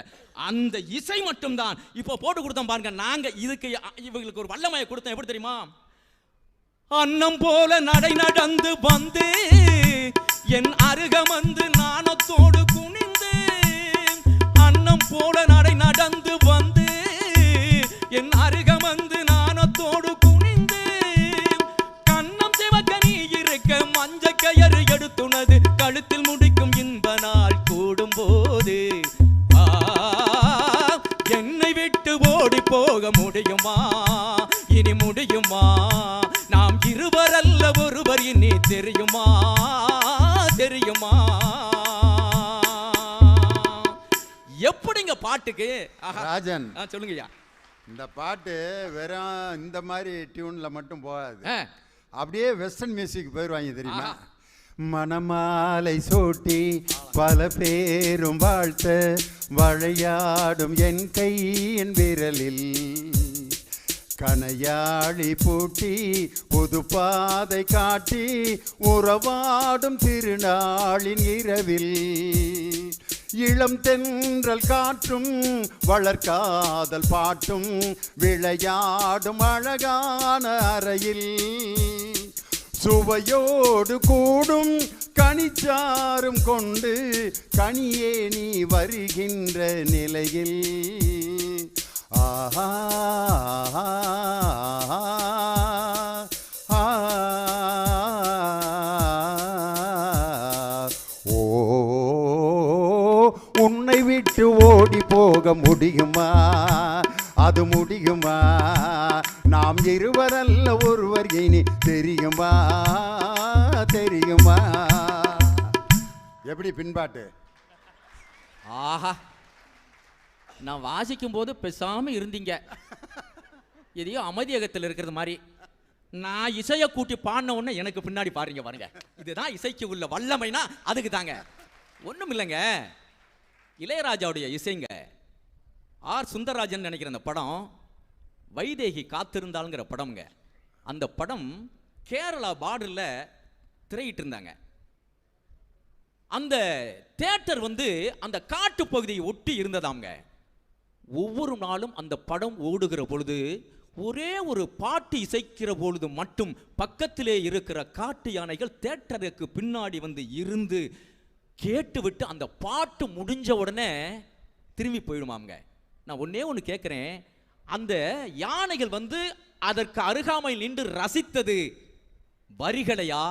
அந்த இசை மட்டும்தான். இப்போ போட்டு கொடுத்தோம் பாருங்க, நாங்க இதுக்கு இவங்களுக்கு ஒரு வல்லமையை கொடுத்தோம். எப்படி தெரியுமா? அன்னம் போல நடை நடந்து வந்து என் அருகம் வந்து நாணத்தோடு குனிந்து, அன்னம் போல நடை நடந்து வந்து என் அருகம் வந்து நாணத்தோடு குனிந்து, கண்ணம் சிவக்க நீ இருக்க மஞ்ச கயிறு எடுத்துனது கழுத்தில் முடிக்கும் இன்ப நாள் கூடும் போது, என்னை விட்டு ஓடி போக முடியுமா? இனி முடியுமா? நாம் இருவரல்ல ஒருவர் இனி தெரியுமா? தெரியுமா? எப்படிங்க பாட்டுக்கு? ராஜன் சொல்லுங்கய்யா. இந்த பாட்டு வெறும் இந்த மாதிரி டியூன்ல மட்டும் போகாது, அப்படியே வெஸ்டர்ன் மியூசிக் போயிடுவாங்க தெரியுமா? மணமாலை சூட்டி பல பேரும் வாழ்த்த வளையாடும் என் கையின் விரலில் கணையாழி பூட்டி புது பாதை காட்டி உறவாடும் திருநாளின் இரவில் இளம் தென்றல் காற்றும் வளர்காதல் பாட்டும் விளையாடும் அழகான அறையில் சுவையோடு கூடும் கனிச்சாரும் கொண்டு கனியே நீ வருகின்ற நிலையில் ஆஹா ஓ உன்னை விட்டு ஓடி போக முடியுமா? அது முடியுமா? நாம் இருவரல்ல ஒருவர் இனி தெரியுமா? தெரியுமா? எப்படி பின்பாட்டு? ஆஹா, நான் வாசிக்கும் போது பேசாம இருந்தீங்க, எதையோ அமைதியகத்தில் இருக்கிறது மாதிரி. நான் இசையை கூட்டி பாடின உடனே எனக்கு பின்னாடி பாருங்க பாருங்க. இதுதான் இசைக்கு உள்ள வல்லமைனா அதுக்கு தாங்க. ஒன்றும் இல்லைங்க, இளையராஜாவுடைய இசைங்க. ஆர் சுந்தரராஜன் நினைக்கிற அந்த படம் வைதேகி காத்திருந்தாளுங்கிற படம்ங்க. அந்த படம் கேரளா பார்டரில் திரையிட்டு இருந்தாங்க. அந்த தியேட்டர் வந்து அந்த காட்டு பகுதியை ஒட்டி இருந்ததாங்க. ஒவ்வொரு நாளும் அந்த படம் ஓடுகிற பொழுது ஒரே ஒரு பாட்டு இசைக்கிற பொழுது மட்டும் பக்கத்திலே இருக்கிற காட்டு யானைகள் தியேட்டருக்கு பின்னாடி வந்து இருந்து கேட்டுவிட்டு அந்த பாட்டு முடிஞ்ச உடனே திரும்பி போயிடுமாங்க. நான் ஒன்னே ஒன்று கேட்குறேன், அந்த யானைகள் வந்து அதற்கு அருகாமையில் நின்று ரசித்தது வரிகளையா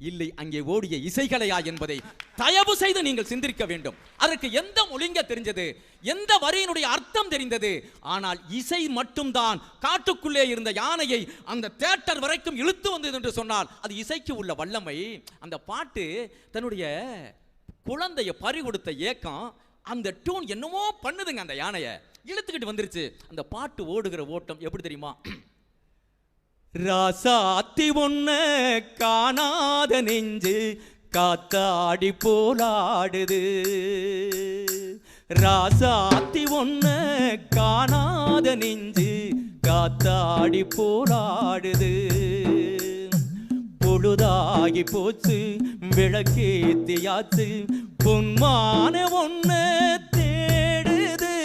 இல்லை அங்கே ஓடிய இசைகளையா என்பதை தயவு செய்து நீங்கள் சிந்திக்க வேண்டும். அதற்கு எந்த மொழிங்க தெரிஞ்சது, எந்த வரியினுடைய அர்த்தம் தெரிந்தது? ஆனால் இசை மட்டும்தான் காட்டுக்குள்ளே இருந்த யானையை அந்த தியேட்டர் வரைக்கும் இழுத்து வந்தது என்று சொன்னால் அது இசைக்கு உள்ள வல்லமை. அந்த பாட்டு தன்னுடைய குழந்தைய பறி கொடுத்த ஏக்கம், அந்த டியூன் என்னமோ பண்ணுதுங்க, அந்த யானையை இழுத்துக்கிட்டு வந்துருச்சு. அந்த பாட்டு ஓடுகிற ஓட்டம் எப்படி தெரியுமா? ராசாத்தி ஒன்ன காணாத நெஞ்சு காத்தாடி போலாடுது, ராசாத்தி ஒன்ன காணாத நெஞ்சு காத்தாடி போலாடுது, பொழுதாகி போச்சு விளக்கேத்தியாச்சு பொன்மான ஒன்ன தேடுது,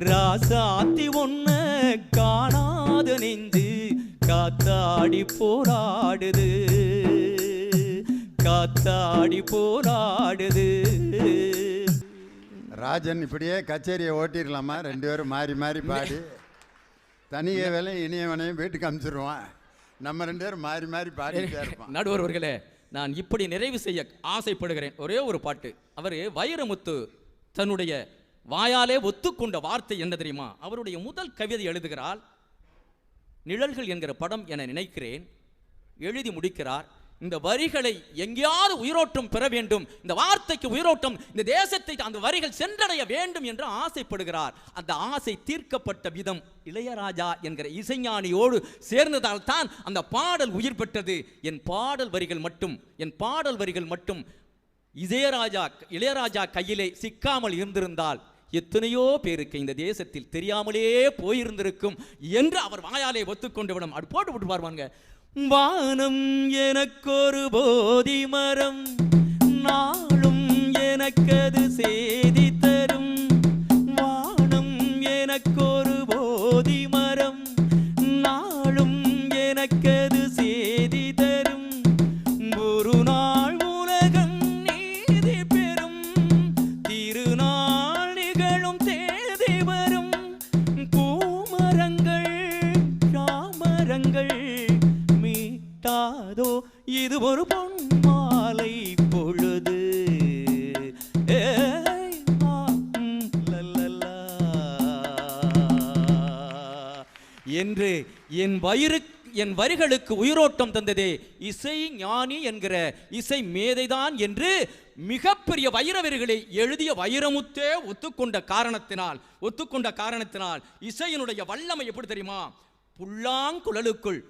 ராசாத்தி ஒன்ன காணாத நெஞ்சு காத்தாடி போராடுது, காத்தாடி போராடுது. ராஜன் இப்படியே கச்சேரியை ஓட்டிடலாமா? ரெண்டு பேரும் மாறி மாறி பாடி தனிய வேலை இனியவனையும் வீட்டுக்கு அனுப்பிச்சிருவான். நம்ம ரெண்டு பேரும் மாறி மாறி பாடிட்டே இருப்போம். நடுவர்களே, நான் இப்படி நிறைவு செய்ய ஆசைப்படுகிறேன். ஒரே ஒரு பாட்டு. அவர் வைரமுத்து தன்னுடைய வாயாலே ஒத்துக்கொண்ட வார்த்தை என்ன தெரியுமா? அவருடைய முதல் கவிதை எழுதுகிறார். நிழல்கள் என்கிற படம் என நினைக்கிறேன். எழுதி முடிக்கிறார். இந்த வரிகளை எங்கேயாவது உயிரோட்டம் பெற வேண்டும், இந்த வார்த்தைக்கு உயிரோட்டம், இந்த தேசத்தை அந்த வரிகள் சென்றடைய வேண்டும் என்று ஆசைப்படுகிறார். அந்த ஆசை தீர்க்கப்பட்ட விதம் இளையராஜா என்கிற இசைஞானியோடு சேர்ந்ததால் தான் அந்த பாடல் உயிர் பெற்றது. என் பாடல் வரிகள் மட்டும் இளையராஜா கையிலே சிக்காமல் இருந்திருந்தால் எத்தனையோ பேருக்கு இந்த தேசத்தில் தெரியாமலே போயிருந்திருக்கும் என்று அவர் வாயாலே ஒத்துக்கொண்டு விடும். அப்படி போட்டு பாருவாங்க. வானம் எனக்கொரு போதி மரம், நாளும் எனக்கது செய்தி தரும். வானம் எனக்கொரு போதி மரம், நாளும் எனக்கது செய்தி தரும். ஒரு நாள் உலகம் நீதி பெறும், திருநாள் நிகழும் தேதி வரும். பூமரங்கள் ராமரங்கள் மீட்டாதோ இது ஒரு பொன் மாலை பொழுது. என்று என் வரிகளுக்கு உயிரோட்டம் தந்ததே இசை ஞானி என்கிற இசை மேதைதான் என்று மிகப்பெரிய வைரவரிகளை எழுதிய வைரமுத்தே ஒத்துக்கொண்ட காரணத்தினால் இசையினுடைய வல்லமை எப்படி தெரியுமா? புல்லாங்குழலுக்குள்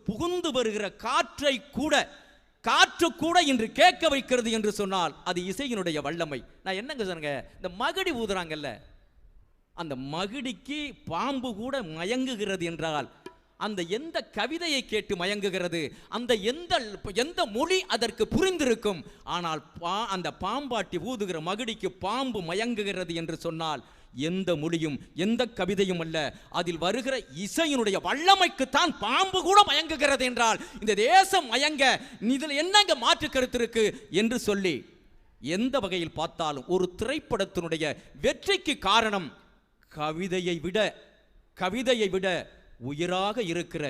புகுந்து வருகிற காற்று கூட இன்று கேட்க வைக்கிறது என்று சொன்னால் அது இசையினுடைய வல்லமை. நான் என்னங்க சொன்னேங்க, இந்த மகுடி ஊதுறாங்கல்ல, அந்த மகுடிக்கு பாம்பு கூட மயங்குகிறது என்றால் அந்த எந்த கவிதையை கேட்டு மயங்குகிறது, அந்த எந்த மொழி அதற்கு புரிந்திருக்கும். ஆனால் அந்த பாம்பாட்டி ஊதுகிற மகுடிக்கு பாம்பு மயங்குகிறது என்று சொன்னால் எந்த மொழியும் எந்த கவிதையும் அல்ல, அதில் வருகிற இசையினுடைய வல்லமைக்குத்தான் பாம்பு கூட மயங்குகிறது என்றால் இந்த தேசம் மயங்க இதில் என்னங்க மாற்று கருத்து இருக்கு என்று சொல்லி எந்த வகையில் பார்த்தாலும் ஒரு திரைப்படத்தினுடைய வெற்றிக்கு காரணம் கவிதையை விட உயிராக இருக்கிற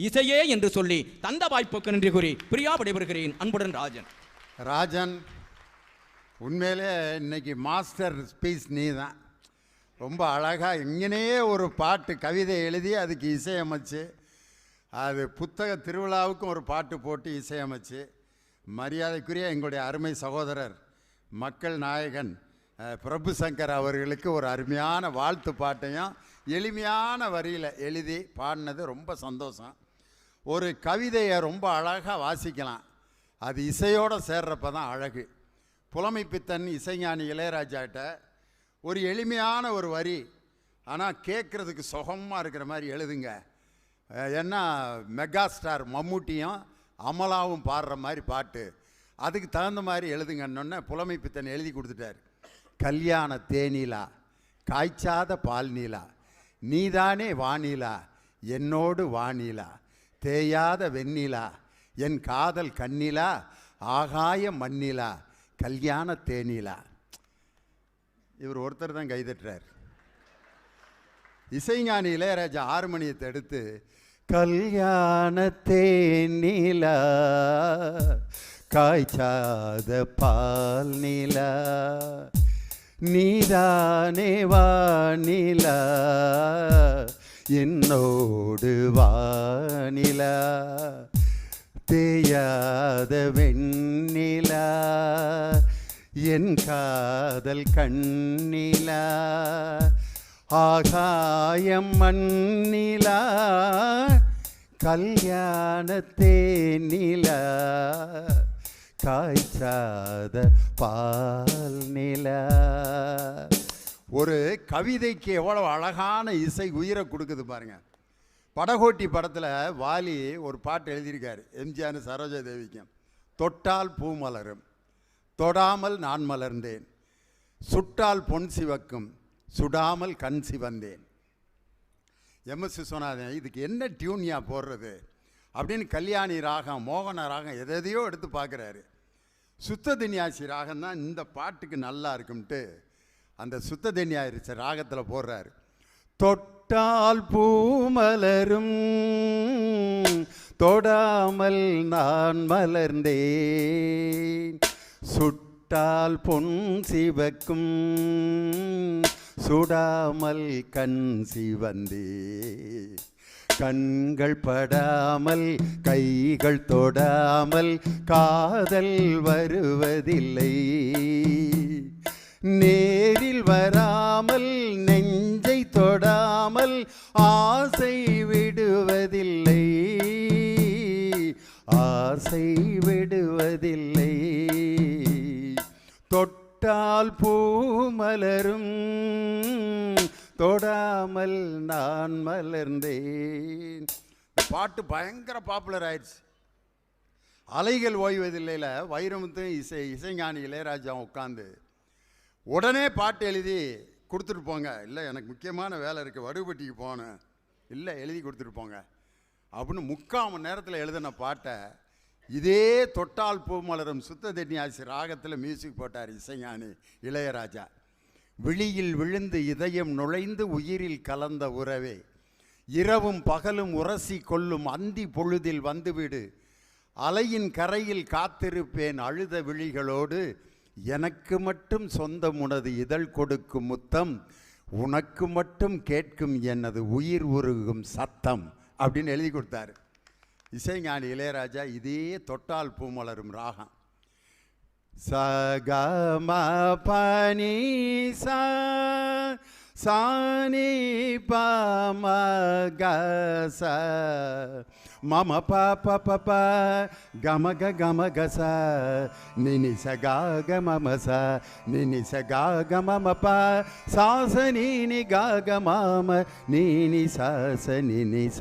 இசையே என்று சொல்லி தந்த வாய்ப்புக்கு நன்றி கூறி பிரியா விடைபெறுகிறேன். அன்புடன் ராஜன். உண்மையிலே இன்னைக்கு மாஸ்டர் ஸ்பீச் நீ தான். ரொம்ப அழகாக இங்கனையே ஒரு பாட்டு கவிதை எழுதி அதுக்கு இசையமைச்சு, அது புத்தக திருவிழாவுக்கும் ஒரு பாட்டு போட்டு இசையமைச்சு, மரியாதைக்குரிய எங்களுடைய அருமை சகோதரர் மக்கள் நாயகன் பிரபு சங்கர் அவர்களுக்கு ஒரு அருமையான வாழ்த்து பாட்டையும் எளிமையான வரியில் எழுதி பாடினது ரொம்ப சந்தோஷம். ஒரு கவிதையை ரொம்ப அழகாக வாசிக்கலாம், அது இசையோடு சேர்றப்ப தான் அழகு. புலமைப்பித்தன் இசைஞானி இளையராஜாட்ட ஒரு எளிமையான ஒரு வரி, ஆனால் கேட்குறதுக்கு சுகமாக இருக்கிற மாதிரி எழுதுங்க. ஏன்னா மெகா ஸ்டார் மம்முட்டியும் அமலாவும் பாடுற மாதிரி பாட்டு, அதுக்கு தகுந்த மாதிரி எழுதுங்கன்னொன்னே புலமைப்பித்தன் எழுதி கொடுத்துட்டார். கல்யாண தேனிலா காய்ச்சாத பால் நீலா, நீதானே வானிலா என்னோடு வானிலா, தேயாத வெண்ணிலா என் காதல் கண்ணிலா, ஆகாய மண்ணிலா கல்யாண தேனிலா. இவர் ஒருத்தர் தான் கைதட்டுறார். இசைஞானி இளையராஜா 6 மணியத்தை எடுத்து கல்யாண தேனிலா காய்ச்சாத பால் நீலா, நீதானே வானிலா என்னோடு வானிலா, தேயாத வெண்ணிலா என் காதல் கண்ணிலா, ஆகாயம் மண்ணிலா கல்யாண தேனிலா காய்ச்சாத பால் நிலா. ஒரு கவிதைக்கு எவ்வளவு அழகான இசை உயிரை கொடுக்குது பாருங்க. படகோட்டி படத்தில் வாலி ஒரு பாட்டு எழுதியிருக்காரு எம்ஜிஆர் சரோஜா தேவிக்கும். தொட்டால் பூ மலரும், தொடாமல் நான் மலர்ந்தேன், சுட்டால் பொன் சிவக்கும், சுடாமல் கண் சிவந்தேன். எம்எஸ் விஸ்வநாதன் இதுக்கு என்ன டியூன்யா போடுறது அப்படின்னு கல்யாணி ராகம் மோகன ராகம் எதையோ எடுத்து பார்க்குறாரு. சுத்த தின்யாசி ராகம் தான் இந்த பாட்டுக்கு நல்லா இருக்கும்ட்டு அந்த சுத்த தின்யாசி ராகத்தில் போடுறாரு. தொட்டால் பூமலரும், தொடாமல் நான் மலர்ந்தேன், சுட்டால் பொன் சிவக்கும், சுடாமல் கண் சிவந்தே, கண்கள் படாமல் கைகள் தொடாமல் காதல் வருவதில்லை. நேரில் வராமல் நெஞ்சை தொடாமல் ஆசை விடுவதில்லை, ஆசை விடுவதில்லை. தொட்டால் பூ மலரும், தொடாமல் நான் மலர்ந்தேன். பாட்டு பயங்கர பாப்புலர் ஆயிடுச்சு. அலைகள் ஓய்வதில்லையில் வைரமுத்து இசைஞானி இளையராஜா உட்காந்து உடனே பாட்டு எழுதி கொடுத்துட்டு போங்க. இல்லை எனக்கு முக்கியமான வேலை இருக்குது, வடுபட்டிக்கு போனேன், இல்லை எழுதி கொடுத்துட்டு போங்க அப்படின்னு 3/4 மணி நேரத்தில் எழுதின பாட்டை இதே தொட்டால் பூ மலரும் சுத்த தென்னியாசி ராகத்தில் மியூசிக் போட்டார் இசைஞானி இளையராஜா. விழியில் விழுந்து இதயம் நுழைந்து உயிரில் கலந்த உறவே, இரவும் பகலும் உரசி கொள்ளும் அந்தி பொழுதில் வந்துவிடு, அலையின் கரையில் காத்திருப்பேன் அழுத விழிகளோடு, எனக்கு மட்டும் சொந்தம் உனது இதழ் கொடுக்கும் முத்தம், உனக்கு மட்டும் கேட்கும் எனது உயிர் உருகும் சத்தம் அப்படின்னு எழுதி கொடுத்தாரு இசைஞானி இளையராஜா. இதே தொட்டால் பூமலரும் ராகம். சகம பனி சானி பமக ச மம ப ப கமக கமக ச நினி ச க மம ச நினி ச க மம ப சாச நீனி க மம நீனி சாச நினி ச.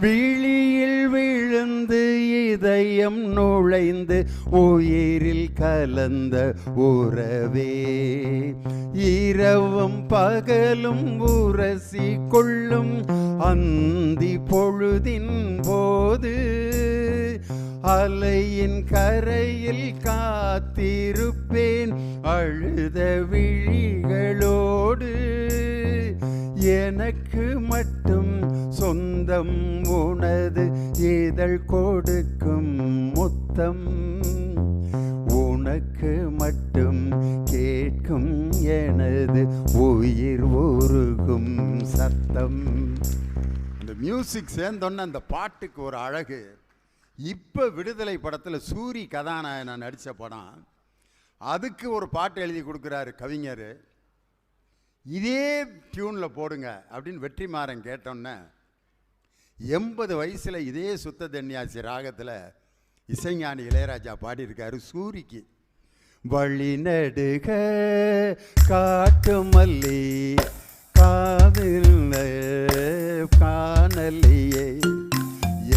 விழியில் விழுந்து இதயம் நுழைந்து உயிரில் கலந்த உறவே, இரவும் பகலும் உரசி கொள்ளும் அந்தி பொழுதின் போது, அலையின் கரையில் காத்திருப்பேன் அழுத விழிகளோடு, எனக்கு மட்டும் சொந்தம் உனது இதழ் கொடுக்கும் முத்தம், உனக்கு மட்டும் கேட்கும் எனது உயிர் உருகும் சத்தம். அந்த மியூசிக் சேர்ந்தோன்னு அந்த பாட்டுக்கு ஒரு அழகு. இப்போ விடுதலை படத்தில் சூரி கதாநாயகன் நடித்த படம், அதுக்கு ஒரு பாட்டு எழுதி கொடுக்குறாரு கவிஞர். இதே டியூனில் போடுங்க அப்படின்னு வெற்றிமாறன் கேட்டோன்னே 80 வயசில் இதே சுத்த தென்னியாசி ராகத்தில் இசைஞானி இளையராஜா பாடியிருக்காரு சூரிக்கு. வழி நடுக காட்டு மல்லி காதில் காணலியே,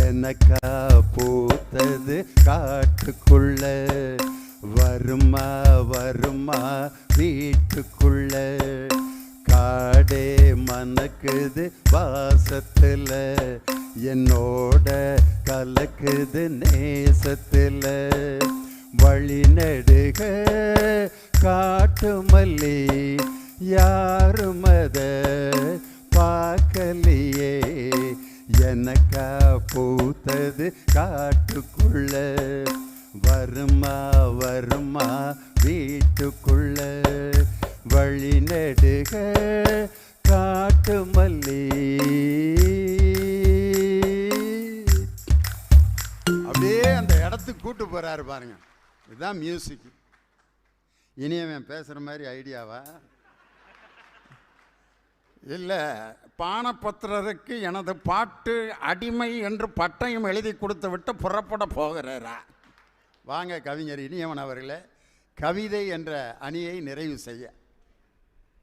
எனக்கா பூத்தது காட்டுக்குள்ள, வருமா வருமா வீட்டுக்குள்ள, காடே மணக்குது வாசத்துல, என்னோட கலக்குது நேசத்துல, வழி நடுக காட்டு மல்லி யாரும் அத பார்க்கலையே, எனக்கா பூத்தது காட்டுக்குள்ள, வருமா வருமா வீட்டுக்குள்ள, வழி நடுக காட்டு மல்லி. அப்படியே அந்த இடத்துக்கு கூட்டு போறாரு பாருங்க. இதுதான் மியூசிக். இனியவன் பேசுற மாதிரி ஐடியாவா இல்லை? பானபத்திரருக்கு எனது பாட்டு அடிமை என்று பட்டயம் எழுதி கொடுத்து விட்டு புறப்பட போகிறாரா? வாங்க கவிஞர் இனியவன் அவர்களே, கவிதை என்ற அணியை நிறைவு செய்ய.